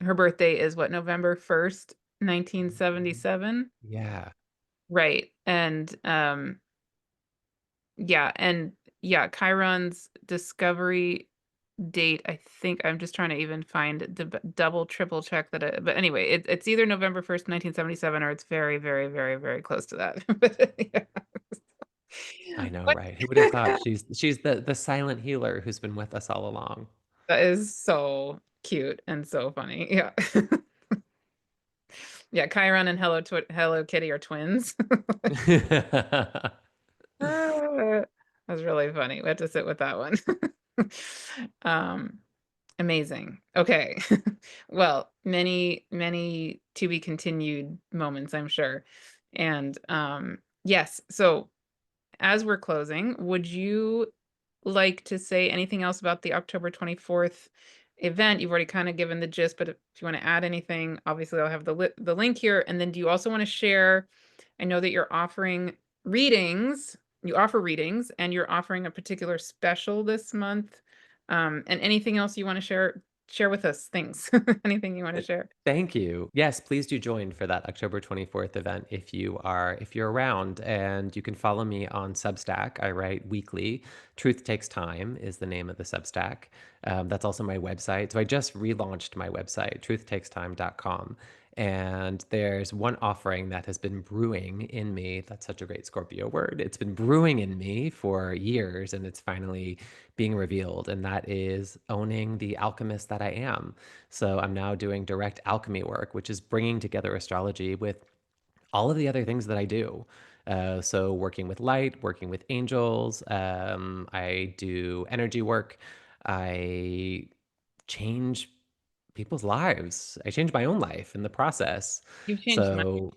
her birthday is what, November 1st, Mhm. 1977? Yeah, Right. And yeah, Chiron's discovery date, I think I'm just trying to even find double triple check that but anyway, it's either November 1st, 1977 or it's very, very, very, very close to that. But yeah. I know, What right? Who would have thought she's the silent healer who's been with us all along. that is so cute and so funny. Yeah. Yeah, Chiron and Hello Kitty are twins. That was really funny. We had to sit with that one. Um, amazing. Okay. Well, many, many to be continued moments, I'm sure. And yes, so as we're closing, would you like to say anything else about the October 24th event? You've already kind of given the gist, but if you want to add anything, obviously I'll have the link here. And then do you also want to share? I know that you're offering readings. You offer readings, and you're offering a particular special this month. And anything else you want to share with us? Things, anything you want to share? Thank you. Yes, please do join for that October 24th event if you're around, and you can follow me on Substack. I write weekly. Truth Takes Time is the name of the Substack. That's also my website. So I just relaunched my website, truthtakestime.com. And there's one offering that has been brewing in me. That's such a great Scorpio word. It's been brewing in me for years, and it's finally being revealed. And that is owning the alchemist that I am. So I'm now doing direct alchemy work, which is bringing together astrology with all of the other things that I do. So working with light, working with angels, I do energy work. I change people's lives. I change my own life in the process. You've changed mine. So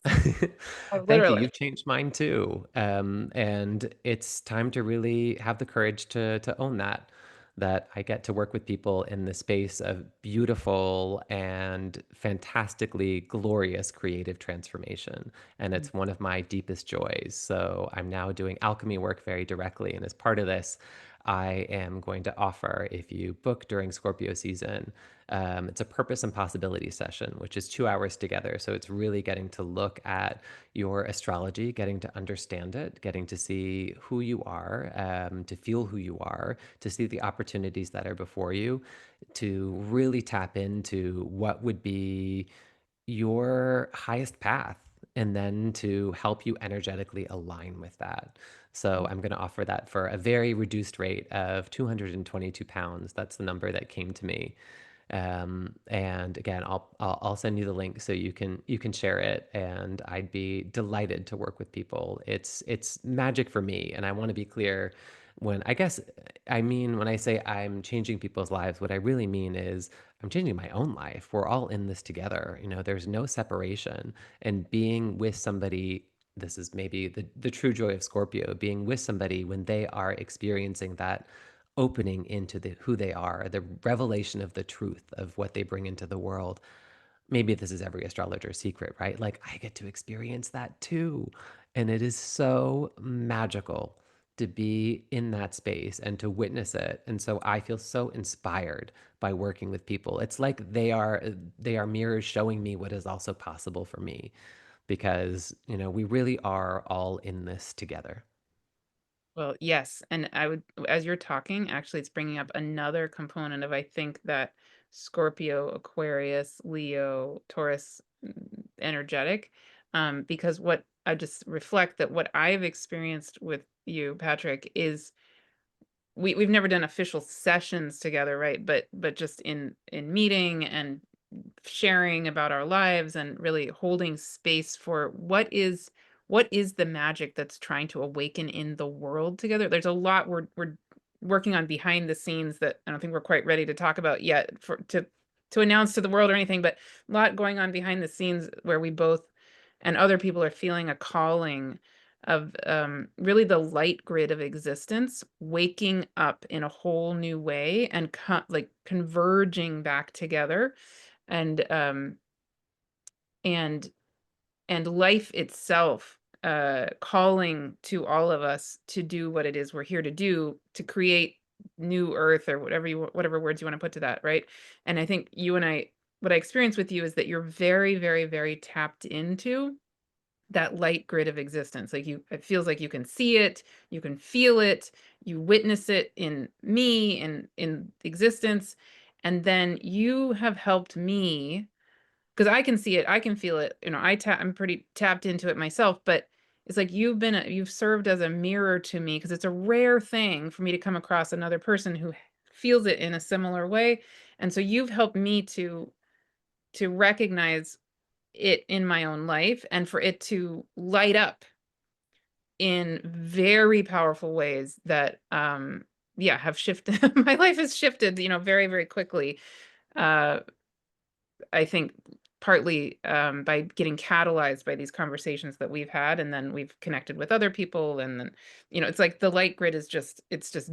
thank you. Literally. You've changed mine too. And it's time to really have the courage to own that. That I get to work with people in the space of beautiful and fantastically glorious creative transformation. And Mm. it's one of my deepest joys. So I'm now doing alchemy work very directly. And as part of this, I am going to offer, if you book during Scorpio season, it's a purpose and possibility session, which is 2 hours together. So it's really getting to look at your astrology, getting to understand it, getting to see who you are, to feel who you are, to see the opportunities that are before you, to really tap into what would be your highest path, and then to help you energetically align with that. So I'm going to offer that for a very reduced rate of £222. That's the number that came to me. And again, I'll send you the link so you can share it, and I'd be delighted to work with people. It's magic for me, and I want to be clear. When I guess I mean when I say I'm changing people's lives, what I really mean is I'm changing my own life. We're all in this together. There's no separation, and being with somebody. This is maybe the true joy of Scorpio, being with somebody when they are experiencing that opening into who they are, the revelation of the truth of what they bring into the world. Maybe this is every astrologer's secret, right? Like I get to experience that too. And it is so magical to be in that space and to witness it. And so I feel so inspired by working with people. It's like they are mirrors showing me what is also possible for me, because, we really are all in this together. Well, yes, and I would as you're talking, actually, it's bringing up another component of I think that Scorpio, Aquarius, Leo, Taurus energetic, because what I just reflect that what I've experienced with you, Patrick, is we've never done official sessions together, right? But just in meeting and sharing about our lives and really holding space for what is the magic that's trying to awaken in the world together. There's a lot we're working on behind the scenes that I don't think we're quite ready to talk about yet for to announce to the world or anything, but a lot going on behind the scenes where we both and other people are feeling a calling of really the light grid of existence waking up in a whole new way and like converging back together and and and life itself calling to all of us to do what it is we're here to do, to create new earth or whatever words you want to put to that, right? And I think you and I, what I experience with you is that you're very, very, very tapped into that light grid of existence. Like it feels like you can see it, you can feel it, you witness it in me and in existence. And then you have helped me because I can see it, I can feel it. I'm pretty tapped into it myself, but it's like you've served as a mirror to me because it's a rare thing for me to come across another person who feels it in a similar way. And so you've helped me to recognize it in my own life and for it to light up in very powerful ways that yeah, have shifted my life has shifted, very, very quickly. Uh I think partly by getting catalyzed by these conversations that we've had, and then we've connected with other people, and then it's like the light grid is just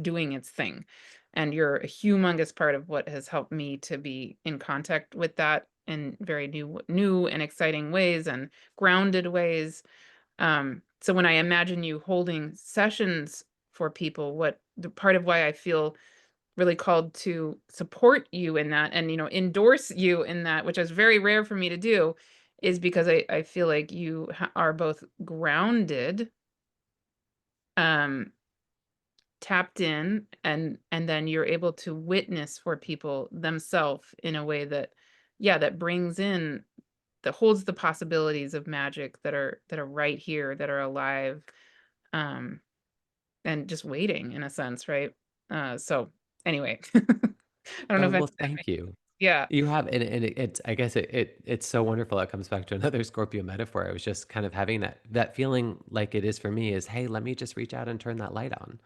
doing its thing, and you're a humongous part of what has helped me to be in contact with that in very new and exciting ways and grounded ways. So when I imagine you holding sessions for people, what the part of why I feel really called to support you in that and endorse you in that, which is very rare for me to do, is because I feel like you are both grounded, um tapped in, and then you're able to witness for people themselves in a way that, yeah, that brings in, that holds the possibilities of magic that are right here, that are alive, um and just waiting in a sense, right? So anyway, I don't know Oh, if I well, said that thank right. you. Yeah. You have and it's I guess it's so wonderful. It comes back to another Scorpio metaphor. I was just kind of having that feeling like it is for me is, "Hey, let me just reach out and turn that light on."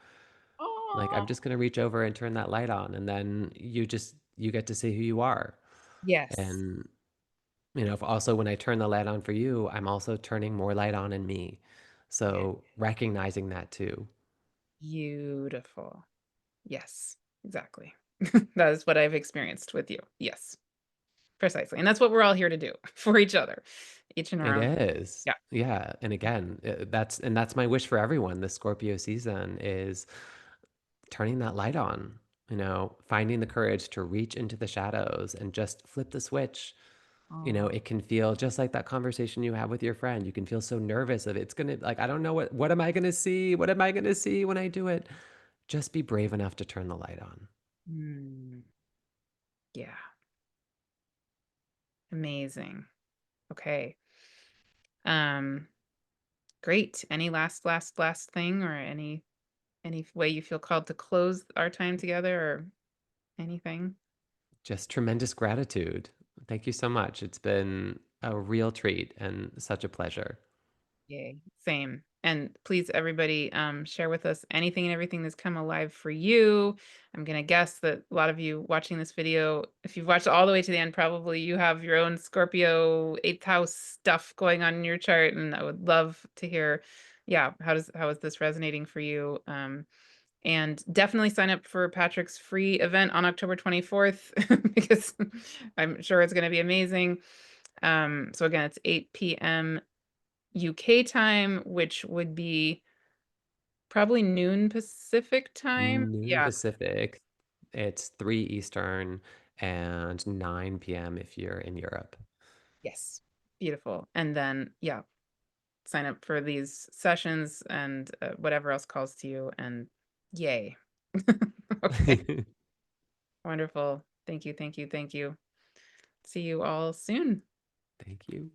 Like, I'm Oh, just gonna reach over and turn that light on, and then you get to see who you are. yes. And, if also when I turn the light on for you, I'm also turning more light on in me. Yeah. So, recognizing that too. Beautiful. Yes, exactly. That is what I've experienced with you. Yes, precisely. And that's what we're all here to do for each other, each in our It own. is. Yeah. Yeah, and again, that's my wish for everyone this Scorpio season is turning that light on, finding the courage to reach into the shadows and just flip the switch. Oh, It can feel just like that conversation you have with your friend. You can feel so nervous of it's gonna like, I don't know what am I gonna see? What am I gonna see when I do it? Just be brave enough to turn the light on. mm, yeah. Amazing. Okay. Um, great. Any last thing or any way you feel called to close our time together or anything? Just tremendous gratitude. Thank you so much. It's been a real treat and such a pleasure. Yay. Same. And please, everybody, share with us anything and everything that's come alive for you. I'm going to guess that a lot of you watching this video, if you've watched all the way to the end, probably you have your own Scorpio eighth house stuff going on in your chart. And I would love to hear, yeah, how is this resonating for you? And definitely sign up for Patrick's free event on October 24th because I'm sure it's going to be amazing. So again, it's 8 p.m. UK time, which would be probably noon Pacific time. Noon Yeah. Pacific, it's 3 Eastern, and 9 p.m. if you're in Europe. Yes. Beautiful. And then, yeah, sign up for these sessions and whatever else calls to you. And yay. Okay. Wonderful. Thank you. Thank you. Thank you. See you all soon. Thank you.